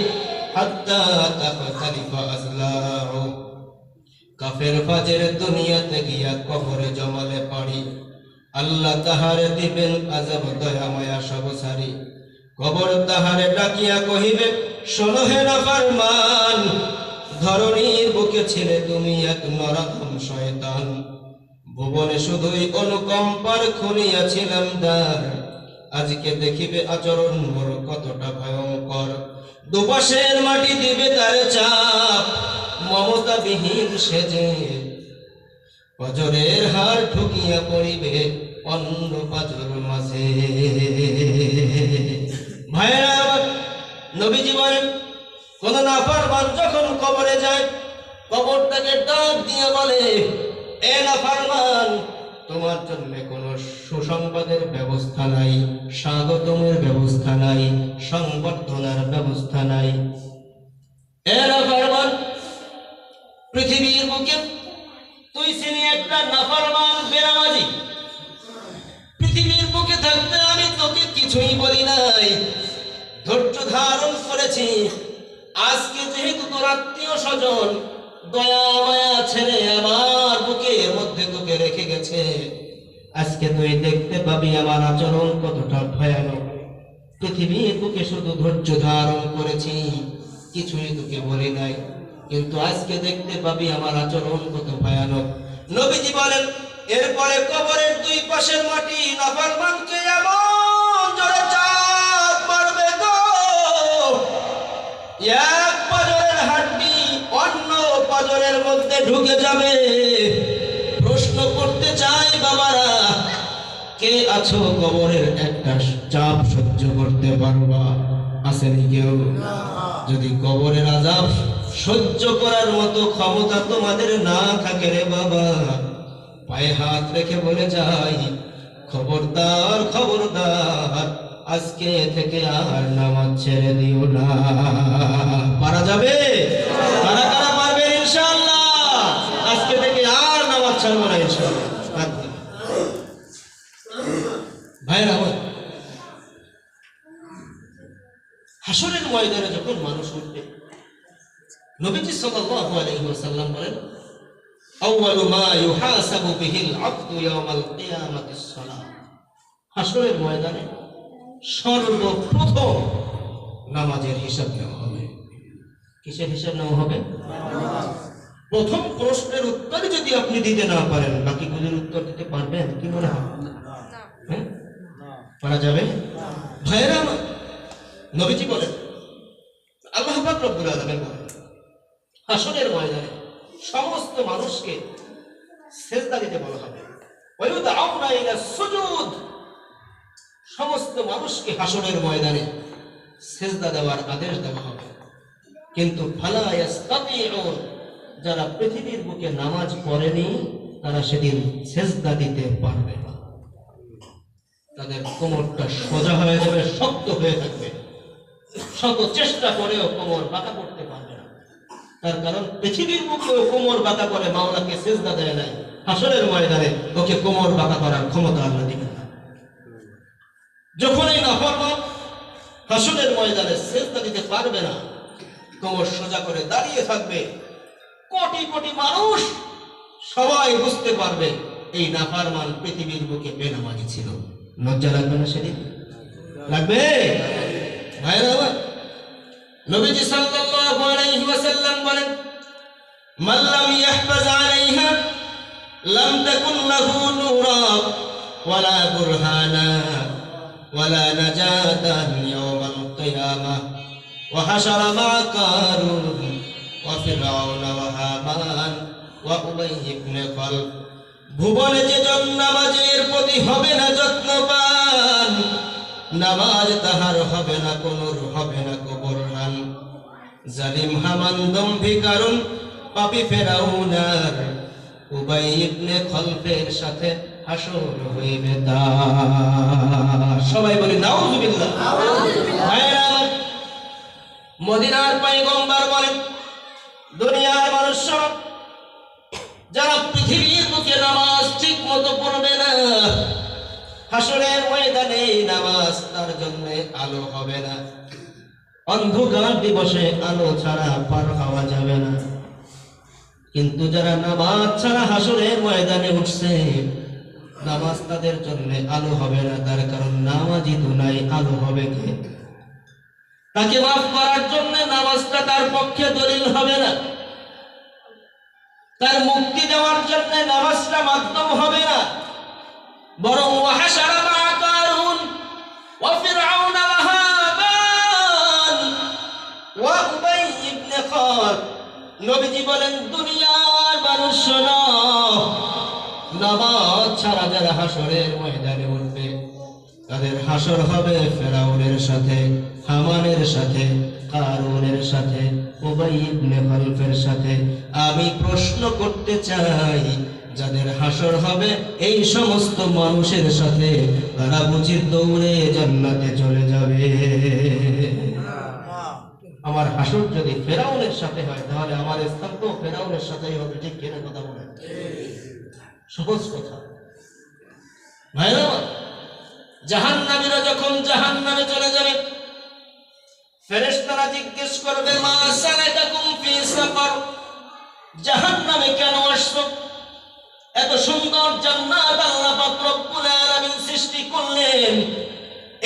حتى تختلف أضلاعه। কাফের ফাজের দুনিয়াতে গিয়া কবরে জমালে পাড়ি, আল্লাহ তাহারে দিবেন আযাব দয়াময়া সব সারি। কবর তাহারে ডাকিয়া কহিবে শোনো হে নাফরমান, ধরণীর বুকে ছিলে তুমি এক নরাধম শয়তান। ভুবনে শুধুই অনুকম্পার খুলিয়াছিলাম দ্বার, আজকে দেখিবে আচরণ মোর কতটা ভয়ঙ্কর। দুপাশের মাটি দিবে তার চাপ, মমতা বিহীন সেজে পাজরের হার ঠুকিয়া পড়িবে অন্য পাজর মাঝে। ভাইরা আমার, নবীজি বলেন কোন নাফরমান যখন কবরে যায়, কবরটাকে ডাক দিয়ে বলে এ নাফরমান, তোমার জন্য কোনো সুসংবাদের ব্যবস্থা নাই, স্বাগতমের ব্যবস্থা নাই, সংবর্ধনার ব্যবস্থা নাই। এ নাফরমান, পৃথিবীর বুকে তুই ছিলি একটা নাফরমান বেনামাজি, পৃথিবীর বুকে থাকতে আমি তোকে কিছুই বলি নাই, ধৈর্য ধারণ করেছি। আজকে যেহেতু তোর আত্মীয় স্বজন দয়া মায়া ছেড়ে আমার বুকের মধ্যে তোকে রেখে গেছে, আজকে তুই দেখতে পাবি আমার আচরণ কতটা ভয়ানক। পৃথিবীর বুকে শুধু ধৈর্য ধারণ করেছি, কিছুই তোকে বলি নাই, কিন্তু আজকে দেখতে পাবি আমার আচরণ কত ভয়ানক। নবীজি বলেন এরপরে কবরের দুই পাশের মাটি নাফরমানকে এমন জোরে চাপ মারবে গো, এক পাজরের হাড্ডি অন্য পাজরের মধ্যে ঢুকে যাবে। প্রশ্ন করতে চাই বাবারা, কে আছো কবরের একটা চাপ সহ্য করতে পারবা? আসেনি কেউ? যদি কবরের আযাব সহ্য করার মতো ক্ষমতা তোমাদের না থাকে রে বাবা, পায়ে হাত রেখে বলে যাই খবরদার খবরদার, আজকে থেকে আর নামাজ ছেড়ে দিও না। পারা যাবে? কারা কারা পারবেন ইনশাআল্লাহ? আজকে থেকে আর নামাজ ছাড়বো না ইনশাআল্লাহ। ভাইরা আমার, হাসরের ময়দানে যখন মানুষ উঠবে, নবীজি সাল্লাল্লাহু আলাইহি ওয়াসাল্লাম বলেন আউয়ালু মা ইউহাসাবু বিহিল আবদু ইয়াওমাল কিয়ামাতিস সালাহ। হাসরের ময়দানে সর্বপ্রথম নামাজের হিসাব নেওয়া হবে। কিসের হিসাব নেওয়া হবে? প্রথম প্রশ্নের উত্তর যদি আপনি দিতে না পারেন, বাকিগুলির উত্তর দিতে পারবেন কি মনে হয়? হ্যাঁ? পারা যাবে? ভাইয়েরা আমার, নবীজি বলেন, আল্লাহ পাক রব্বুল আলামিন বলেন, হাসরের ময়দানে সমস্ত মানুষকে সিজদা দিতে বলা হবে। ওয়ায়ুদআউনা ইলা সুজুদ, সমস্ত মানুষকে হাসরের ময়দানে সিজদা দেওয়ার আদেশ দেওয়া হবে। কিন্তু ফালা ইয়াস্তাতিউন, যারা পৃথিবীর বুকে নামাজ পড়েনি তারা সেদিন সিজদা দিতে পারবে না। তাদের কোমরটা সোজা হয়ে যাবে, শক্ত হয়ে থাকবে, শত চেষ্টা করেও কোমর বাঁকা করতে পারবে না। তার কারণ পৃথিবীর বুকেও কোমর বাঁকা করে মাওলাকে সিজদা দেয় নাই, হাসরের ময়দানে ওকে কোমর বাঁকা করার ক্ষমতা আল্লাহ দিবেন না। যখনই নাফরমান হাসরের ময়দানে সিজদা দিতে পারবে না, কোমর সোজা করে দাঁড়িয়ে থাকবে, কোটি কোটি মানুষ সবাই বুঝতে পারবে এই নাফরমান পৃথিবীর বুকে বেনামাজি ছিল। লজ্জা লাগবে না সেদিন? লাগবে? ভাইরা আমার, নবীজি সাল্লাল্লাহু আলাইহি ওয়াসাল্লাম বলেন, মান লাম ইয়াহফাজ আলাইহা লাম তাকুন লাহু নূরা ওয়ালা বুরহানা ওয়ালা নাজাতান ইয়াওমাল কিয়ামাহ ওয়া হাশারা মা কারুন ওয়া ফিরআউনা ওয়া হামান ওয়া উবাই ইবনে খালফ। ভুবনে যে জন নামাজের প্রতি হবে না যত্নবান, নামাজ তাহার হবে না কোন হবে না কবরহান। জালিম হামান দম্ভী কারণ পাপী ফেরাউনার উবাই ইবনে খলফের সাথে হাসর হইবে তার। সবাই বলি নাউযুবিল্লাহ। ভাইরা আমার, মদিনার পয়গম্বর বলেন, দুনিয়ার মানুষ যারা পৃথিবীর বুকে নামাজ ঠিক মতো পড়বে না, হাসরের ময়দানে নামাজ তার জন্য আলো হবে না। অন্ধকার দিবসে আলো ছাড়া পার হওয়া যাবে না। কিন্তু যারা নামাজ ছাড়া হাসরের ময়দানে উঠছে, নামাজ তাদের জন্য আলো হবে না। তার কারণ নামাজই তো নাই, আলো হবে কে? তাকে মাফ করার জন্য নামাজটা তার পক্ষে দলিল হবে না, তার মুক্তি দেওয়ার জন্য নামাজটা মাধ্যম হবে না। বরং ওয়াহাশারা মা কারুন ওয়া ফিরআউন ওয়া হামান ওয়া উবাই ইবনে খালফ। নবীজি বলেন, দুনিয়ার মানুষ শোনো, নামাজ ছাড়া যারা হাসরের ময়দানে উঠবে তাদের হাসর হবে ফেরাউনের সাথে, হামানের সাথে, কারুনের সাথে, উবাই ইবনে খালফের সাথে। আমি প্রশ্ন করতে চাই, যাদের হাসর হবে এই সমস্ত মানুষের সাথে, তারা বুঝি দৌড়ে জান্নাতে চলে যাবে? আমার হাসর যদি ফেরাউনের সাথে হয়, তাহলে আমার স্থান তো ফেরাউনের সাথেই হবে। ঠিক কিনা কথা বলেন? সহজ কথা। ভাইরা, জাহান্নামীরা যখন জাহান্নামে চলে যাবে, ফেরেশতারা জিজ্ঞেস করবে, মা সালাকাকুম ফি সাকার, জাহান্নামে কেন আসছো? এত সুন্দর জান্নাত আল্লাহ পাক রব্বুল আলামিন সৃষ্টি করলেন,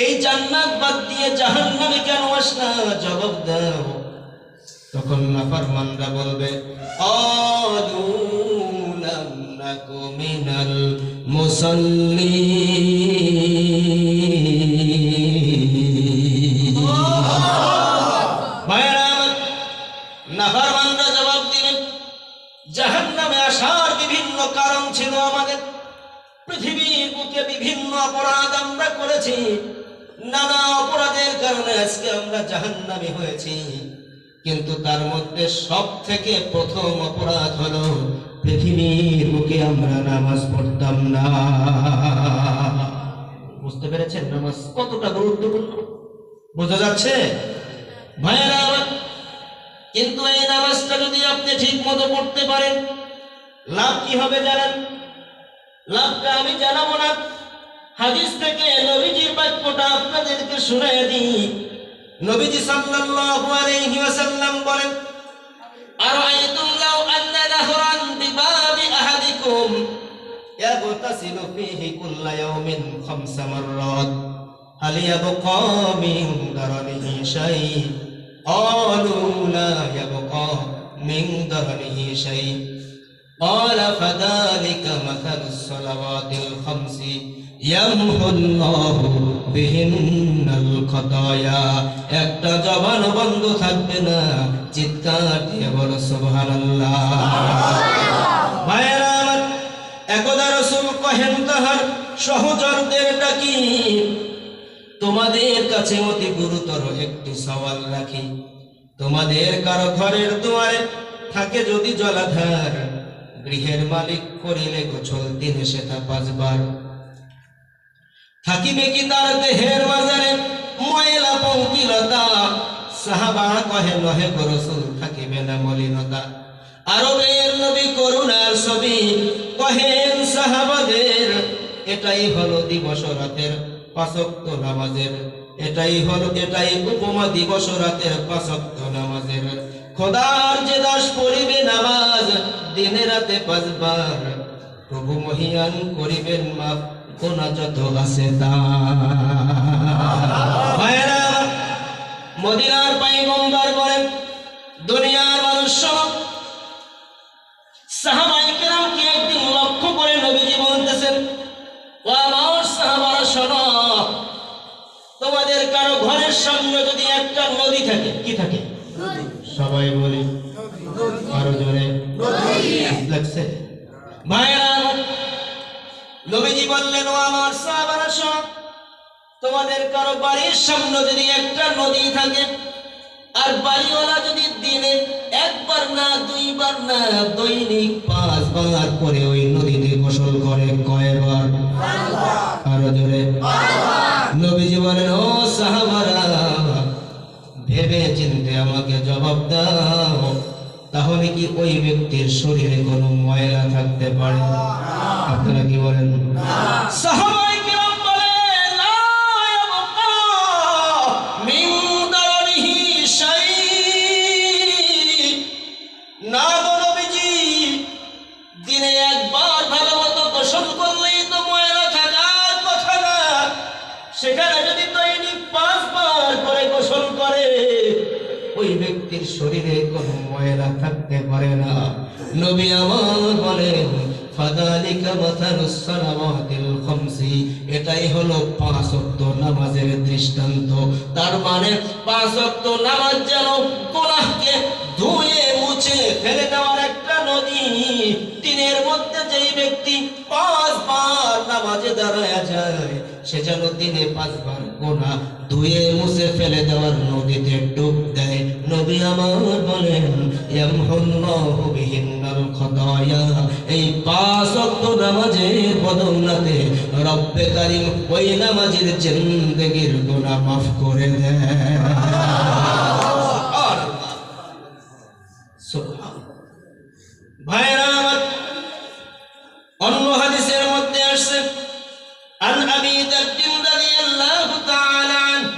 এই জান্নাত বাদ দিয়ে জাহান্নামে কেন আসলা? জবাব দাও। তখন নাফরমানরা বলবে, ক্বালু লাম নাকু মিনাল মুসাল্লিন। ভাইরা, নাফরমানরা জবাব দিবেন, জাহান্নামে আসার বিভিন্ন কারণ ছিল আমাদের। পৃথিবীর বুকে বিভিন্ন অপরাধ আমরা করেছি, নানা অপরাধের কারণে আজকে আমরা জাহান্নামী হয়েছি। কিন্তু তার মধ্যে সব থেকে প্রথম অপরাধ হলো পৃথিবীর বুকে আমরা নামাজ পড়তাম না। বুঝতে পেরেছেন নামাজ কতটা গুরুত্বপূর্ণ? বোঝা যাচ্ছে ভাইয়েরা আমার? কিন্তু এই নামাজটা যদি আপনি ঠিক মতো পড়তে পারেন, লাভ কি হবে জানেন? লাভটা আমি জানাবো না, হাদিস থেকে নবীজির বাক্যটা আপনাদেরকে শুনিয়ে দিই। নবীজি সাল্লাল্লাহু আলাইহি ওয়াসাল্লাম বলেন, আরাআইতুম লাউ আন্না নাহরান বিবাবি আহাদিকুম ইয়াগতাসিলু ফীহি কুল্লা ইয়াওমিন খামসা মাররাত هل يبقى من درنه شيء قالوا لا يبقى من درنه شيء قال فذلك مثل الصلوات الخمس يمحو الله بهن الخطايا একটা জবান বন্ধ থাকবে না চিৎকার দিয়ে বলো সুবহানাল্লাহ ভাইরা আমার একদা রাসূল কহেন তাহার সহচরদের ডাকি তোমাদের কাছে অতি গুরুতর একটি সওয়াল রাখি তোমাদের কারো ঘরের দুয়ারে থাকে যদি জলাধার গৃহের মালিক করিলে গোসল দিনে সেটা 5 বার থাকিবে কি তার দেহের মাঝারে ময়লা পঙ্কিলতা সাহাবা কহে নহে গো রাসূল থাকিবে না মলিনতা আরবের নবী করুণার ছবি কহেন সাহাবাদের এটাই হলো দিবস রাতের 5 ওয়াক্ত নামাজের এটাই উপমা দিবস রাতের 5 ওয়াক্ত নামাজের খোদার যে দাস পড়িবে নামাজ দিনে রাতে 5 বার প্রভু মহিয়ান করিবেন মাফ গোনা যত আছে তা ভাইরা মদিনার পয়গম্বর বলেন দুনিয়ার মানুষ সব সাহাবায়ে কেরামকে একদিন লক্ষ্য করে নবীজি বলতেছেন ও আমার সাহাবারা শোনো তোমাদের কারো ঘরের সামনে যদি একটা নদী থাকে কি থাকে সবাই বলি আরো জোরে লাগছে ভাইরা নবীজি বললেন ও আমার সাহাবারা শোনো তোমাদের কারো বাড়ির সামনে যদি একটা নদী থাকে আর বাড়িওয়ালা যদি দিনে 1 বার না 2 বার না দৈনিক 5 বার করে ওই নদীতে গোসল করে কয়বার 5 বার আরো জোরে 5 বার নবীজি বলেন ও সাহাবারা ভেবে চিন্তে আমাকে জবাব দাও তাহলে কি ওই ব্যক্তির শরীরে কোনো ময়লা থাকতে পারে আপনারা কি বলেন সাহাবায়ে কেরাম বলেন লা ইয়াবকা মিন দারিহি শাই না গো নবীজি দিনে 1 বার ভালোমতো গোসল করলেই তো ময়লা থাকার কথা না সেখানে যদি দৈনিক 5 বার করে গোসল করে ওই ব্যক্তির শরীরে কোনো ময়লা থাকতে পারে না নবী আমার বলেন ফাদালিকা মাথালুস সালাওয়াতিল খামসি এটাই হলো 5 ওয়াক্ত নামাজের দৃষ্টান্ত তার মানে 5 ওয়াক্ত নামাজ যেন গুনাহকে ধুয়ে মুছে ফেলে দেওয়ার একটা নদী দিনের মধ্যে যেই ব্যক্তি 5 বার নামাজে দাঁড়ায় যায় সে যেন দিনে 5 বার গুনাহ ধুয়ে মুছে ফেলে দেওয়ার নদীতে ডুব দেয় নবী আমার বলেন ইয়ামহুল্লাহু বিহিন্নাল খাতায়া এই 5 ওয়াক্ত নামাজের বদৌলতে রব্বে কারীম ওই নামাজের জিন্দেগীর গুনাহ মাফ করে দেয় সুবহানাল্লাহ ভাইরা অন্য হাদিসের মধ্যে আসছে عن أبي ذر رضي الله تعالى عنه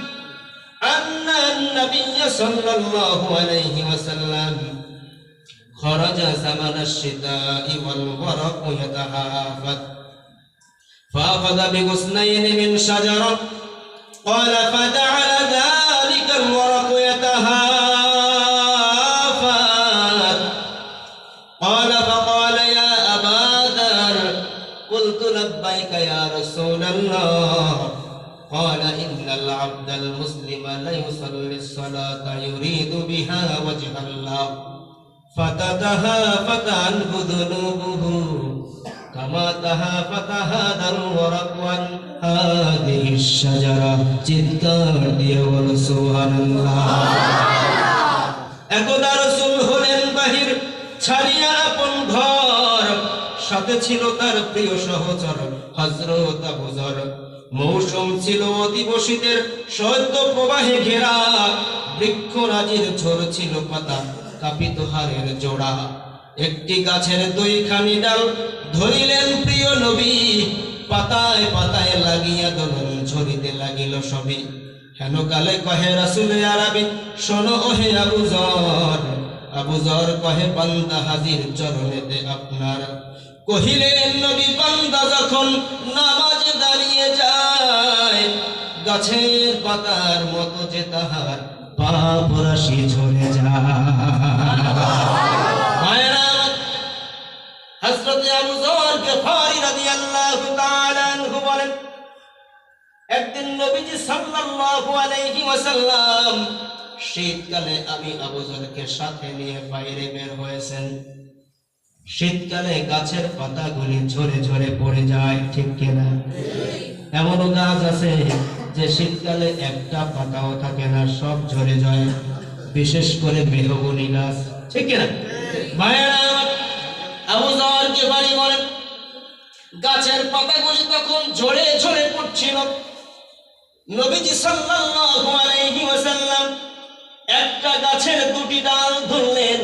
أن النبي صلى الله عليه وسلم خرج زمن الشتاء والورق يتهافت فأخذ بغصنين من شجرة قال فجعل ذلك الورق يتهافت قال فقال يا أبا ذر قلت لبيك يا رسول الله قال إن العبد المسلم ليصلي الصلاة يريد بها وجه الله فتتهافت عنه ذنوبه كما تهافت هذا الورق عن هذه الشجرة চিৎকার দিয়ে বলো সুবহানাল্লাহ একদা রাসূল হলেন বাহির ছাড়িয়া আপন ঘর সাথে ছিল তার প্রিয় সহচর হযরত আবু যর মৌসুম ছিল অতীব শীতের শৈত্য প্রবাহে ঘেরা বৃক্ষরাজির ঝরছিল পাতা কাঁপিত হাড়ের জোড়া একটি গাছের 2খানি ডাল ধরিলেন প্রিয় নবী পাতায় পাতায় লাগিয়া দোলন ঝরিতে লাগিল সবই হেন কালে কহে রাসূল আরবি শোনো ওহে আবু যর কহে বান্দা হাজির চরণেতে আপনার কহিলেন নবী বান্দা যখন নামাজে দাঁড়িয়ে যায় গাছের পাতার মতো যে তাহার পাপ রাশি ঝরে যায়। মায়েরা, হযরত আবু যর গফারি রাদিয়াল্লাহু তাআলা আনহু বলেন, একদিন নবীজি সাল্লাল্লাহু আলাইহি ওয়াসাল্লাম শীতকালে আমি আবু যরকে সাথে নিয়ে বাইরে বের হয়েছেন। শীতকালে গাছের পাতাগুলি ঝরে ঝরে পড়ে যায়, ঠিক কিনা? এমনও গাছ আছে যে শীতকালে একটা পাতাও থাকে না, সব ঝরে যায়, বিশেষ করে মেহগনি গাছ, ঠিক কিনা? ভাইরা, আবু যর গফারি বলেন, গাছের পাতাগুলি তখন ঝরে ঝরে পড়ছিল। নবীজি সাল্লাল্লাহু আলাইহি ওয়াসাল্লাম একটা গাছের দুটি ডাল ধরলেন,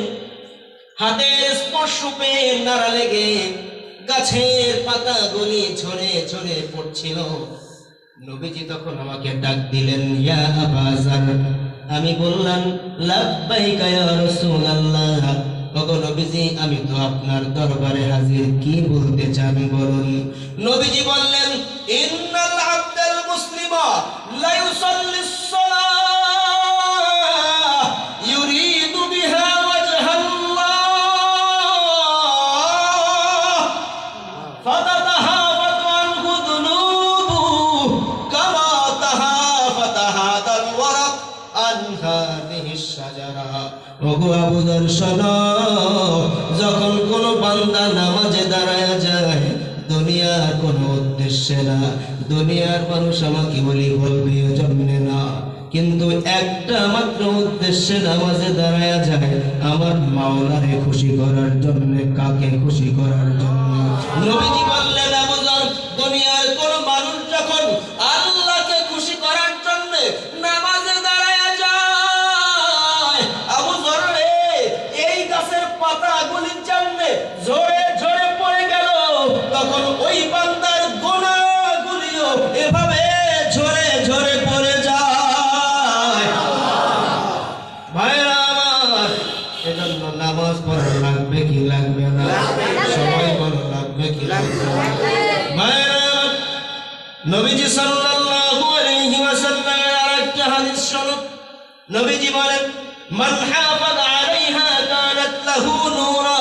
হাতের স্পর্শ পেয়ে নাড়া লেগে গাছের পাতাগুলি ঝরে ঝরে পড়ছিল। নবীজি তখন আমাকে ডাক দিলেন, ইয়া আবা যর। আমি বললাম, লাব্বাইকা ইয়া রাসূলুল্লাহ। ওগো নবীজি, আমি তো আপনার দরবারে হাজির, কি বলতে চান বলুন। নবীজি বললেন, ইন্নাল আবদাল মুসলিমা লা ইউসাল্লিস সালাহ ইউরিদু বিহা ওয়াজহাল্লাহ ফাতাতাহাফাতু আনহু যুনুবুহু কামা তাহাফাতাহাদাল ওয়ারাক আন হাযিহিশ শাজারা। ওগো আবু যর, শোনো, যখন কোন বান্দা নামাজে দাঁড়ায় যায় দুনিয়ার কোনো উদ্দেশ্যে না, দুনিয়ার মানুষ আমাকে বলবে জন্মে না, কিন্তু একটা মাত্র উদ্দেশ্যে নামাজে দাঁড়ায় যায়, আমার মাওলারে খুশি করার জন্য। কাকে খুশি করার জন্য? নবীজি বললেন, আবু যর, দুনিয়ার কোন মানুষ যখন আল্লাহকে খুশি করার জন্য নামাজে দাঁড়ায় যায়, আবু যর রে, এই গাছের পাতাগুলির জন্যে ঝরে ঝরে পড়ে গেল, তখন ওই বান্দার গুনাহগুলিও এভাবে ঝরে ঝরে পড়ে যায়। ভাইরা আমার, এজন্য নামাজ পড়া লাগবে কি লাগবে না? সবাই বলো, লাগবে কি লাগবে না? ভাইরা আমার, নবীজি সাল্লাল্লাহু আলাইহি ওয়াসাল্লামের আরেকটা হাদিস শোনো। নবীজি বলেন, মান হাফাজ আলাইহা কানাত লাহু নূরা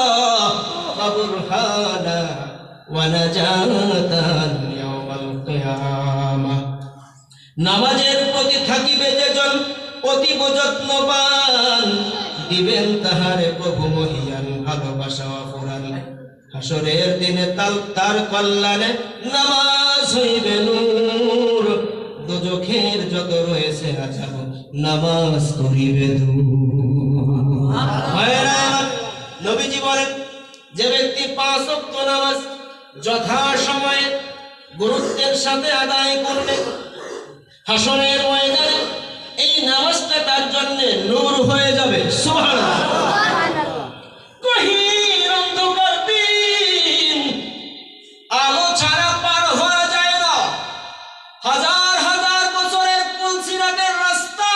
ওয়া বুরহানা ওয়া নাজাতান ইয়াওমাল কিয়ামাহ। নামাজের প্রতি থাকিবে যেজন অতীব যত্নবান, দিবেন তাহারে প্রভু মহিয়ান ভালোবাসা অফুরান। হাসরের দিনে তার কল্যাণে নামাজ হইবে নূর, দোজখের যত রয়েছে আযাব নামাজ করিবে দূর। ভাইরা, নবীজি বলেন, যে ব্যক্তি 5 ওয়াক্ত নামাজ যথাসময়ে গুরুত্বের সাথে আদায় করবে, হাসরের ময়দানে এই নামাজটা তার জন্য নূর হয়ে যাবে। সুবহানাল্লাহ। গহীর অন্ধকার দিন, আলো ছাড়া পার হওয়া যায় না। হাজার হাজার বছরের পুলসিরাতের রাস্তা,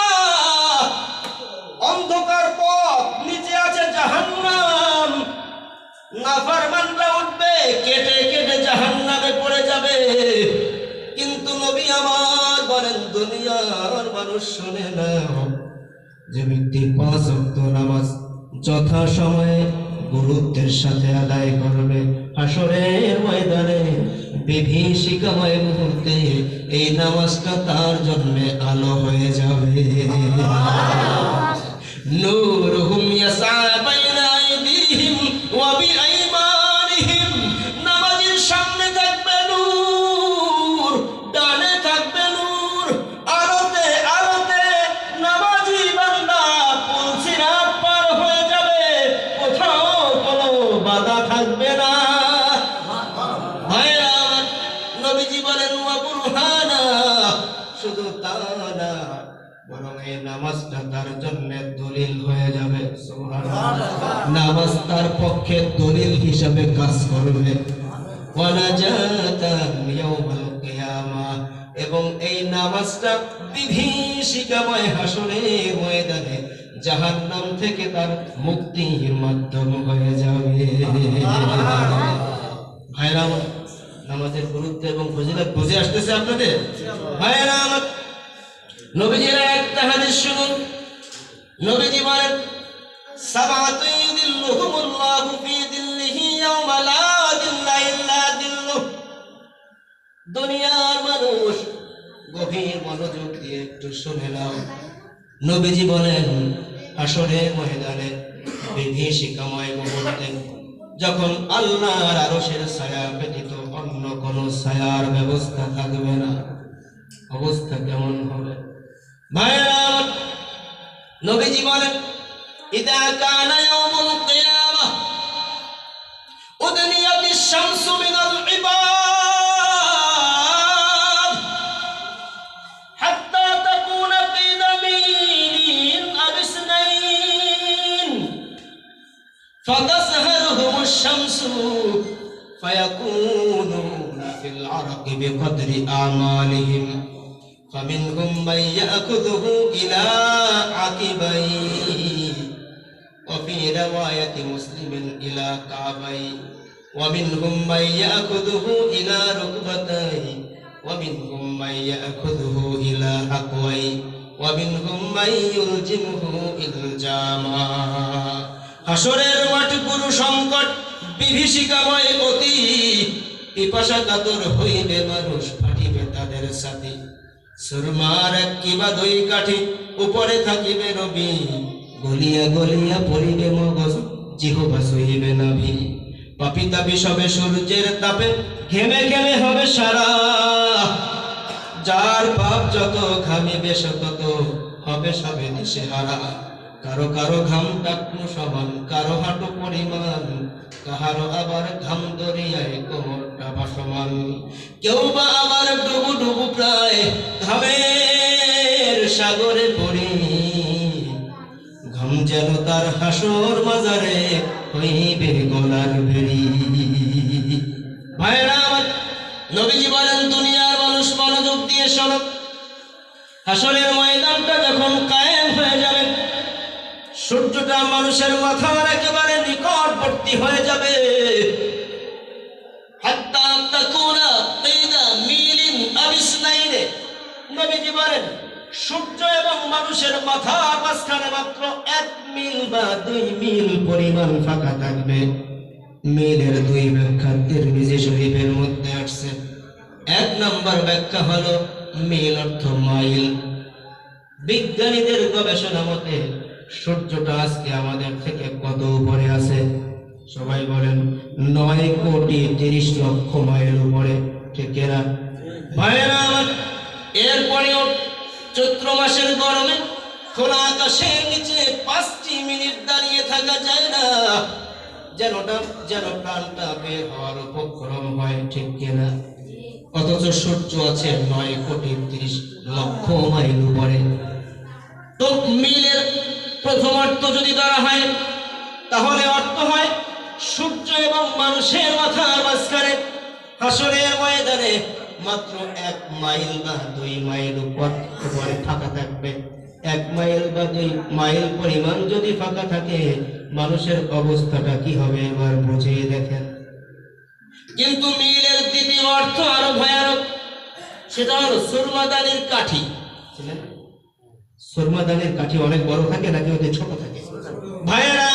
অন্ধকার পথ, নিচে আছে জাহান্নাম। নাফরমানরা উঠবে, কেটে কেটে জাহান্নামে পড়ে যাবে। কিন্তু নবী আমার বলেন, দুনিয়ার মানুষ শুনে না, যে ব্যক্তি 5 ওয়াক্ত নামাজ যথা সময়ে গুরুত্বের সাথে আদায় করবে, হাসরের ময়দানে বিভীষিকাময় মুহূর্তে এই নামাজটা তার জন্য আলো হয়ে যাবে। নূরুহুম ইয়াসা বাইনা আইদিহিম ওয়া বিআইমানিহিম। নামাজের সামনে থাকবে নূর, ডানে থাকবে নূর, আলোতে আলোতে নামাজি বান্দা পুলসিরাত পার হয়ে যাবে, কোথাও কোনো বাধা থাকবে না। ভাইরা আমার, নবীজি বলেন, ওয়া বুরহানা, শুধু তা না, বরং এই নামাজটা তার জন্য দলিল হয়ে যাবে। সুবহানাল্লাহ। নামাজ তার পক্ষে দলিল হিসাবে কাজ করবে। ওয়া নাজাতান ইয়াউমাল কিয়ামাহ, এবং এই নামাজটা বিভীষিকাময় হাসরের ময়দানে জাহান্নাম থেকে তার মুক্তির মাধ্যম হয়ে যাবে। ভাইরা, নামাজের গুরুত্ব এবং ফজিলত বুঝে আসতেছে আপনাদের? ভাইরা, নবীজির একটা হাদিস শুনুন। নবীজি বলেন, সাবাতু ইউযিল্লুহুমুল্লাহু ফি যিল্লিহি ইয়াওমা লা যিল্লা ইল্লা যিল্লুহ। দুনিয়ার মানুষ গভীর মনোযোগ দিয়ে একটু শুনে নাও। নবীজি বলেন, হাসরের ময়দানে বিভীষিকাময় মুহূর্তে যখন আল্লাহর আরশের ছায়া ব্যতীত অন্য কোন ছায়ার ব্যবস্থা থাকবে না, অবস্থা কেমন হবে? ভাইরা, নবীজি বলেন, ইদা কানা ইয়াউমুল কিয়ামাহ উদনিয়াতিশ শামসু মিনাল ইবাদ হাত্তা তাকুনা ফি দামিন আবিসনাইন ফাতাসহারুহুমুশ শামসু ফায়াকুনুনা ফিল আরকি বিকদরি আমালিহিম فمنهم من يأخذه إلى عقبيه وفي رواية مسلم إلى كعبيه ومنهم من يأخذه إلى ركبتيه ومنهم من يأخذه إلى حقويه ومنهم من يلجمه إلجاما হাসরের মাঠ পুরু সংকট বিভীষিকাময় অতি পিপাসা কাতর হইবে মানুষ, ফাটিবে তাদের সাথে সুরমার এক কিবা দুই কাঠি উপরে থাকিবে রবি, গলিয়া গলিয়া পড়িবে মগজ, জিহবা সহিবে নাভি। পাপী তাপি সবে সূর্যের তাপে ঘেমে ঘেমে হবে সারা, যার পাপ যত ঘামিবে সে তত হবে সবে দিশেহারা। কারো কারো ঘাম টাকনু সমান, কারো হাঁটু পরিমাণ, কাহারো আবার ঘাম দরিয়ায় কোমরটা ভাসমান। কেউ বা আবার ডুবু ডুবু প্রায় ঘামের সাগরে পড়ি, ঘাম যেন তার হাসর মাজারে হইবে গলার বেড়ি। ভাইরা আমার, নবীজি বলেন, দুনিয়ার মানুষ মনোযোগ দিয়ে শোনো, হাসরের ময়দানটা যখন কায়েম হয়ে যাবে, সূর্যটা মানুষের মাথার একেবারে নিকটবর্তী হয়ে যাবে। হাত্তা তাকুনা বাইনা মিলিন আবিসনাইনে, নবীজি বলেন, সূর্য এবং মানুষের মাথার মাঝখানে মাত্র 1 মিল বা 2 মিল পরিমাণ ফাঁকা থাকবে। মিলের 2 ব্যাখ্যা তিরমিজি শরীফের মধ্যে আসছে। 1 নম্বর ব্যাখ্যা হলো মিল অর্থ মাইল। বিজ্ঞানীদের গবেষণা মতে সূর্যটা আজকে আমাদের থেকে কত উপরে আছে? সবাই বলেন, 9,30,00,000 মাইল উপরে, ঠিক কিনা? ভাইরা আমার, এরপরেও চৈত্র মাসের গরমে খোলা আকাশের নিচে 5টি মিনিট দাঁড়িয়ে থাকা যায় না, যেন প্রাণটা বের হওয়ার উপক্রম হয়, ঠিক কিনা? অথচ সূর্য আছে 9,30,00,000 মাইল উপরে। তো মিলের প্রথম অর্থ যদি ধরা হয়, তাহলে অর্থ হয় সূর্য এবং মানুষের মাথার মাঝখানে হাসরের ময়দানে মাত্র 1 মাইল বা 2 মাইল উপরে ফাঁকা থাকবে। 1 মাইল বা 2 মাইল পরিমাণ যদি ফাঁকা থাকে, মানুষের অবস্থাটা কি হবে এবার বুঝিয়ে দেখেন। কিন্তু মিলের দ্বিতীয় অর্থ আরো ভয়ানক, সেটা হলো সুরমাদানির কাঠি। সুরমাদানির কাঠি অনেক বড় থাকে নাকি ওদের ছোট থাকে? ভাইয়েরা,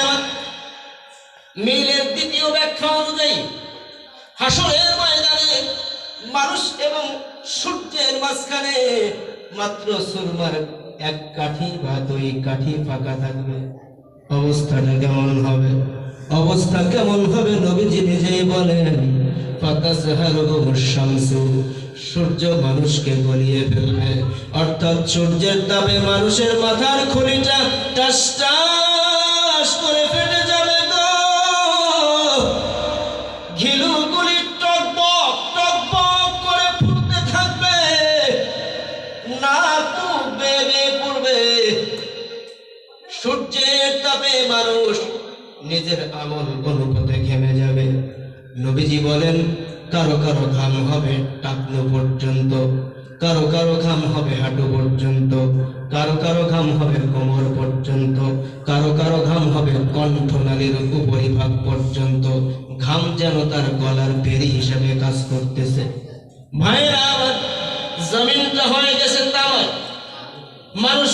মিলের দ্বিতীয় ব্যাখ্যা অনুযায়ী হাসরের ময়দানে মানুষ এবং সূর্যের মাঝখানে মাত্র সুরমার 1 কাঠি বা 2 কাঠি ফাঁকা থাকবে। অবস্থাটা কেমন হবে? অবস্থা কেমন হবে নবীজি নিজেই বলেন, ফাতাসহারুহুমুশ শামসু, সূর্য মানুষকে গলিয়ে ফেলবে, অর্থাৎ সূর্যের তাপে মানুষের মাথার খুলিটা টাস টাস করে ফেটে যাবে গো। ঘিলুগুলি টকবক টকবক করে ফুটতে থাকবে, নাক বেয়ে পড়বে। সূর্যের তাপে মানুষ নিজের আমল অনুপাতে ঘেমে যাবে। নবীজি বলেন, কারো কারো ঘাম হবে টাকনো পর্যন্ত, কারো কারো ঘাম হবে হাঁটু পর্যন্ত, কারো কারো ঘাম হবে কোমর পর্যন্ত, কারো কারো ঘাম হবে কণ্ঠনালীর উপরিভাগ পর্যন্ত। ঘাম যেন তার গলার বেড়ি হিসেবে কাজ করতেছে। ভাইরা, জমিনটা হয়ে গেছে তামার, মানুষ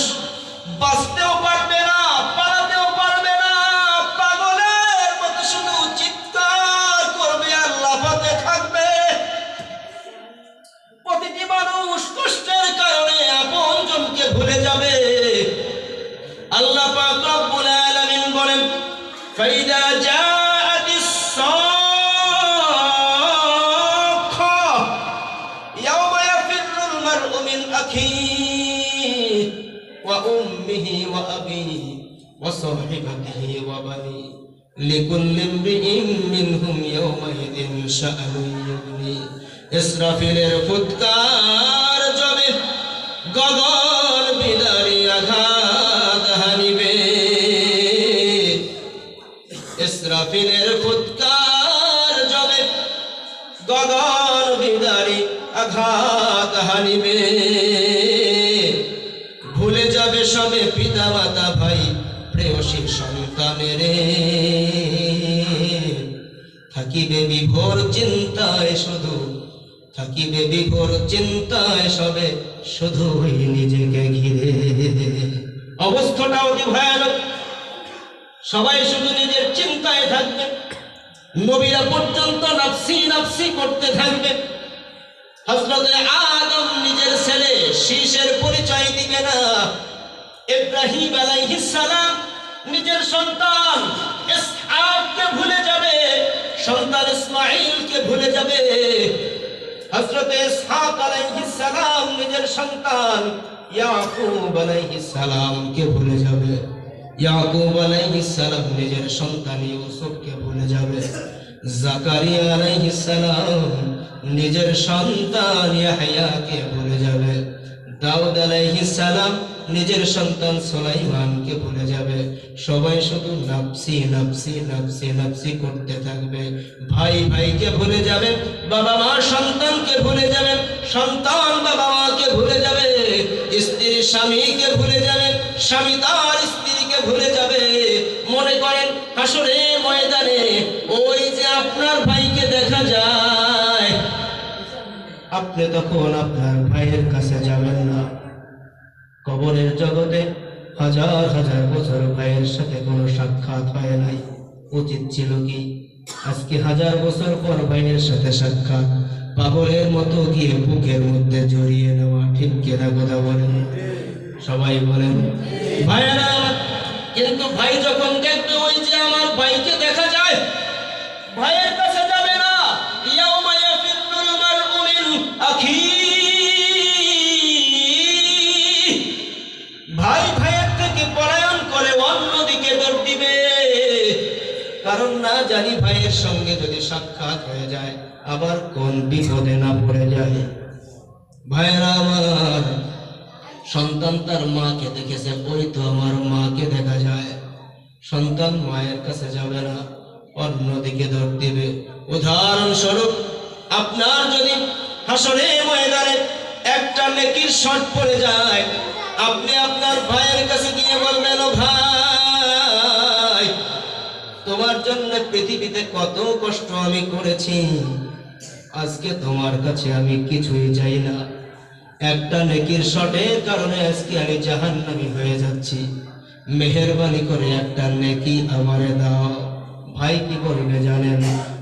বাঁচতেও পারবে না, পালাতেও পারবে না, পাগলের মতো শুধু চিৎকার করবে আর লাফাতে থাকবে। প্রতিটি মানুষ কষ্টের কারণে আপনজনকে ভুলে যাবে। আল্লাহ পাক রব্বুল আলামিন বলেন, ফাইদা জাআতিস সাখা ইয়াওমা ইয়াফিরুল মারউ মিন আখিহি ওয়া উম্মিহি ওয়া আবিহি ওয়া সাহিবাতিহি ওয়া বানি লিকুল্লি ইমরিইন মিনহুম ইয়াওমাইযিন শাআনুন ইউগনি। ইসরাফিলের ফুৎকার জবে গগন বিদারী আঘাত হানিবে। ইসরাফিলের ফুৎকার জবে গগন বিদারী আঘাত হানিবে। ভুলে যাবে সবে পিতা মাতা ভাই প্রেয়সী সন্তানেরে। থাকিবে বিভোর চিন্তায় শুধু, থাকিবে বিভোর চিন্তায় সবে শুধুই নিজেকে ঘিরে। অবস্থাটা অতি ভয়ানক, সবাই শুধু নিজের চিন্তায় থাকবে। নবীরা পর্যন্ত নাফসি নাফসি করতে থাকবে। হযরত আদম নিজের ছেলে শীষের পরিচয় দিবে না। ইব্রাহিম আলাইহিস সালাম নিজের সন্তান ইসহাককে ভুলে যাবে, সন্তান ইসমাঈলকে ভুলে যাবে। হযরত ইসহাক আলাইহিস সালাম নিজের সন্তান ইয়াকুব আলাইহিস সালামকে ভুলে যাবে। ইয়াকুব আলাইহিস সালাম নিজের সন্তান ইউসুফকে ভুলে যাবে। জাকারিয়া আলাইহিস সালাম নিজের সন্তান ইয়াহইয়াকে ভুলে যাবে। দাউদ আলাইহিস সালাম নিজের সন্তান সুলাইমানকে ভুলে যাবে। সবাই শুধু নাফসি নাফসি নাফসি নাফসি করতে থাকবে। ভাই ভাইকে ভুলে যাবে, বাবা মা সন্তানকে ভুলে যাবে, সন্তান বাবা মাকে ভুলে যাবে, স্ত্রী স্বামীকে ভুলে যাবে, স্বামী তার স্ত্রীকে ভুলে যাবে। মনে করেন হাসরের ময়দানে ওই যে আপনার ভাইকে দেখা যায়, আপনি তখন আপনার ভাইয়ের কাছে যাবেন না। কবরের জগতে হাজার হাজার বছর ভাইয়ের সাথে কোনো সাক্ষাৎ হয় নাই, উচিত ছিল কি আজকে হাজার বছর পর ভাইয়ের সাথে সাক্ষাৎ, পাগলের মতো গিয়ে বুকের মধ্যে জড়িয়ে নেওয়া। ঠিক কিনা কথা বলেন? সবাই বলেন ভাইয়েরা আমার। কিন্তু ভাই যখন দেখবে ওই যে আমার ভাইকে দেখা যায়, ভাইয়ের কাছে যাবে না। ইয়াউমা ইয়াফিরুল মারউ মিন আখিহি, ভাই ভাইয়ের থেকে পলায়ন করে অন্যদিকে দৌড় দিবে। কারণ না জানি ভাইয়ের সঙ্গে যদি সাক্ষাৎ হয়ে যায় আবার কোন বিপদে না পড়ে যায়। ভাইয়েরা আমার, সন্তান তার মাকে দেখেছে, ওই তো আমার মাকে দেখা যায়। সন্তান মায়ের কাছে যাবে না, অন্যদিকে দৌড় দিবে। উদাহরণস্বরূপ আপনার যদি হাসরের ময়দানে একটা নেকির শর্ট পড়ে যায়, আপনি আপনার ভাইয়ের কাছে গিয়ে বলবেন, ও ভাই তোমার জন্য পৃথিবীতে কত কষ্ট আমি করেছি, আজকে তোমার কাছে আমি কিছুই চাই না। একটা নেকির শটের কারণে আজকে আমি জাহান্নামী হয়ে যাচ্ছি, মেহেরবানি করে একটা নেকি আমারে দাও। ভাই কি বলবে জানেন?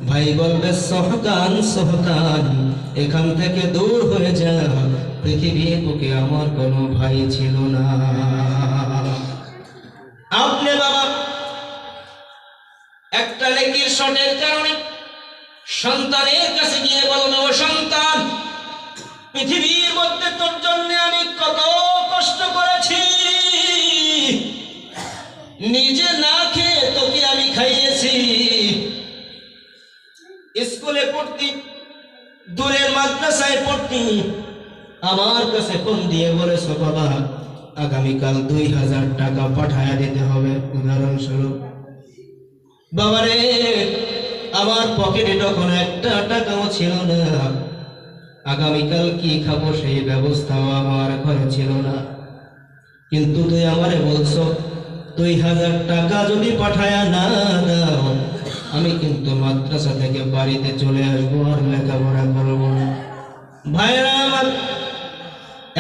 ভাই বলবে, সোহকান সোহকান, এখান থেকে দূর হয়ে যা, পৃথিবীর বুকে আমার কোনো ভাই ছিল না। আপনি বাবা একটা নেকির শটের কারণে সন্তানের কাছে গিয়ে বলবে, ও সন্তান পৃথিবীর মধ্যে তোর জন্য আমি কত কষ্ট করেছি, নিজে না খেয়ে তোকে আমি খাইয়েছি। স্কুলে পড়তি, দূরের মাদ্রাসায় পড়তি, আমার কাছে ফোন দিয়ে বলেছ বাবা আগামীকাল 2000 টাকা পাঠায়া দিতে হবে। উদাহরণস্বরূপ, বাবারে আমার পকেটে তখন একটা টাকাও ছিল না, আগামীকাল কি খাবো সেই ব্যবস্থাও আমার ঘরে ছিল না, কিন্তু তুই আমারে বলছো 2000 টাকা যদি পাঠায়া না দাও আমি কিন্তু মাদ্রাসা থেকে বাড়িতে চলে আসবো, আর লেখাপড়া করবো না। ভাইরা আমার,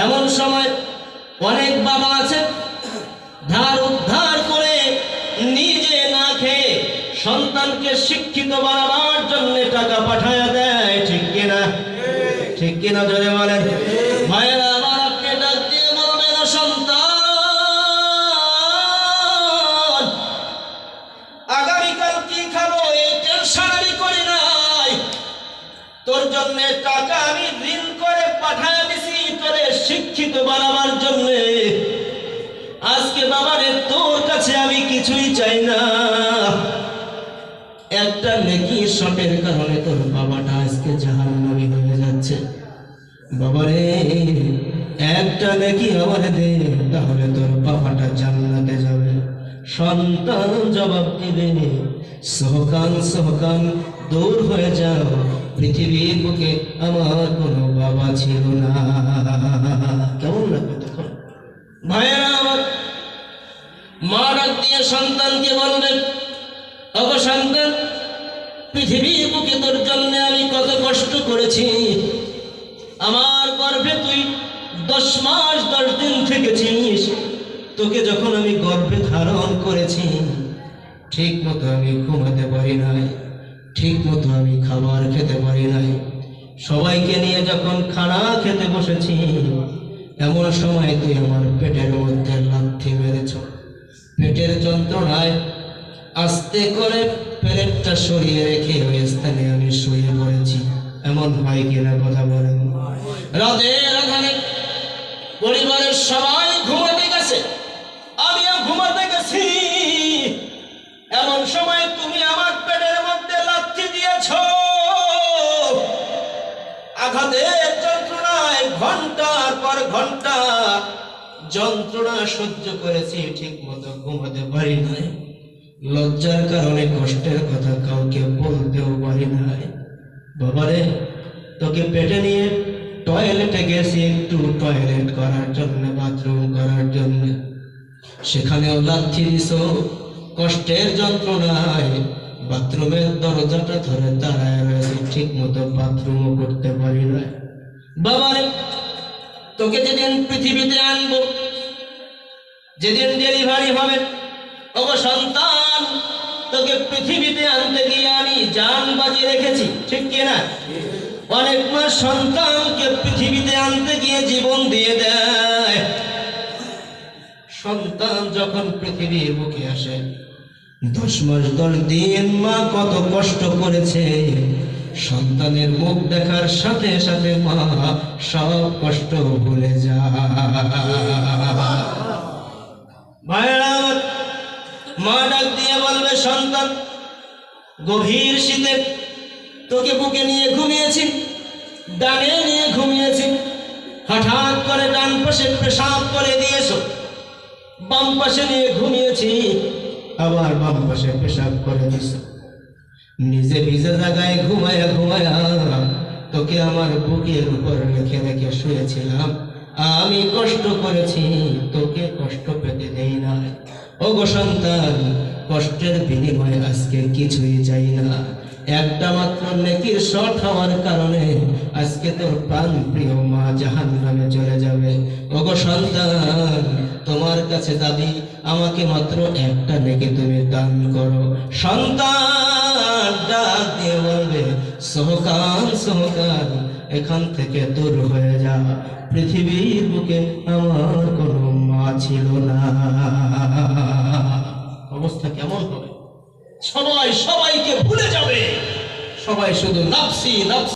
এমন সময় অনেক বাবা আছে ধার উদ্ধার করে নিজে না খেয়ে সন্তানকে শিক্ষিত বানাবার জন্য টাকা পাঠায় দেয়, ঠিক কিনা? ঠিক কিনা জোরে বলেন। ভাইয়েরা আমার, আপনি ডাক দিয়ে বলবেন, ও সন্তান, আগামীকাল কি খাবো এই টেনশন আমি করি নাই। তোর জন্য টাকা আমি ঋণ করে পাঠায় দিছি তোরে শিক্ষিত বানাবার জন্য। আজকে বাবারে তোর কাছে আমি কিছুই চাই না। একটা নেকি শটের কারণে তোর বাবাটা আজকে জাহান্নামী হয়ে যাচ্ছে। বাবারে একটা নেকি আমার দে, তাহলে তোর বাবাটা জান্নাতে যাবে। সন্তান জবাব দিবে, সহকান সহকান দূর হয়ে যাও, পৃথিবীর বুকে আমার কোনো বাবা ছিল না। কেমন লাগবে তখন? ভাইয়েরা আমার, মা ডাক দিয়ে সন্তানকে বলবেন, ওগো সন্তান, পৃথিবীর বুকে তোর জন্য আমি কত কষ্ট করেছি। আমার গর্ভে তুই 10 মাস 10 দিন থেকেছিস। তোকে যখন আমি গর্ভে ধারণ করেছি, ঠিক মতো আমি ঘুমাতে পারি নাই, ঠিক মতো আমি খাবার খেতে পারি নাই। সবাইকে নিয়ে যখন খানা খেতে বসেছি, এমন সময় তুই আমার পেটের মধ্যে লাথি মেরেছ। পেটের যন্ত্রণায় আস্তে করে পেরেকটা সরিয়ে রেখে ওই স্থানে আমি শুয়ে পড়েছি। এমন হয় কিনা কথা বলেন? রাতের আধারে পরিবারের সবাই ঘুমাতে গেছে, আমিও ঘুমাতে গেছি। এমন সময় তুমি আমার পেটের মধ্যে লাথি দিয়েছ। আঘাতের যন্ত্রণায় ঘন্টার পর ঘন্টা যন্ত্রণা সহ্য করেছি, ঠিক মতো ঘুমাতে পারি নাই। লজ্জার কারণে কষ্টের কথা কাউকে বলতেও পারি নাই। বাবারে, তোকে পেটে নিয়ে টয়লেটে গেছি, একটু টয়লেট করার জন্য, বাথরুম করার জন্য। সেখানেও লাথি দিছ। কষ্টের যন্ত্রণায় বাথরুমের দরজাটা ধরে দাঁড়ায় রয়েছে, ঠিক মতো বাথরুমও করতে পারি না। বাবারে, তোকে যেদিন পৃথিবীতে আনবো, যেদিন ডেলিভারি হবে, ওগো সন্তান, তোকে পৃথিবীতে আনতে গিয়ে আমি জান বাজিয়ে রেখেছি, ঠিক কিনা? অনেক মা সন্তানকে পৃথিবীতে আনতে গিয়ে জীবন দিয়ে দেয়। সন্তান যখন পৃথিবীর বুকে আসে, 10 মাস 10 দিন মা কত কষ্ট করেছে। সন্তানের মুখ দেখার সাথে সাথে মা সব কষ্ট ভুলে যায়। ভাইরা, মা ডাক দিয়ে বলবে, সন্তান, গভীর শীতে তোকে বুকে নিয়ে ঘুমিয়েছি, ডানে নিয়ে ঘুমিয়েছি। হঠাৎ করে ডান পাশে পেশাব করে দিয়েছো, বাম পাশে নিয়ে ঘুমিয়েছি, আবার বাম পাশে পেশাব করে দিয়েছো। নিজে ভিজে জায়গায় ঘুমায়া ঘুমায়া তোকে আমার বুকের উপর রেখে রেখে শুয়েছিলাম। আমি কষ্ট করেছি, তোকে কষ্ট পেতে দেই নাই। ওগো সন্তান, কষ্টের বিনিময়ে আজকে কিছুই চাই না। একটা মাত্র নেকির শট হওয়ার কারণে আজকে তোর প্রাণ প্রিয় মা জাহান্নামে চলে যাবে। ওগো সন্তান, তোমার কাছে দাবি, আমাকে মাত্র একটা নেকি তুমি দান করো। সন্তান ডাক দিয়ে বলবে, সহকান সহকান, এখান থেকে দূর হয়ে যা, পৃথিবীর বুকে আমার কোনো মা ছিল না। অবস্থা কেমন হবে? সবাই সবাইকে ভুলে যাবে, সবাই শুধু নাফসি নাফসি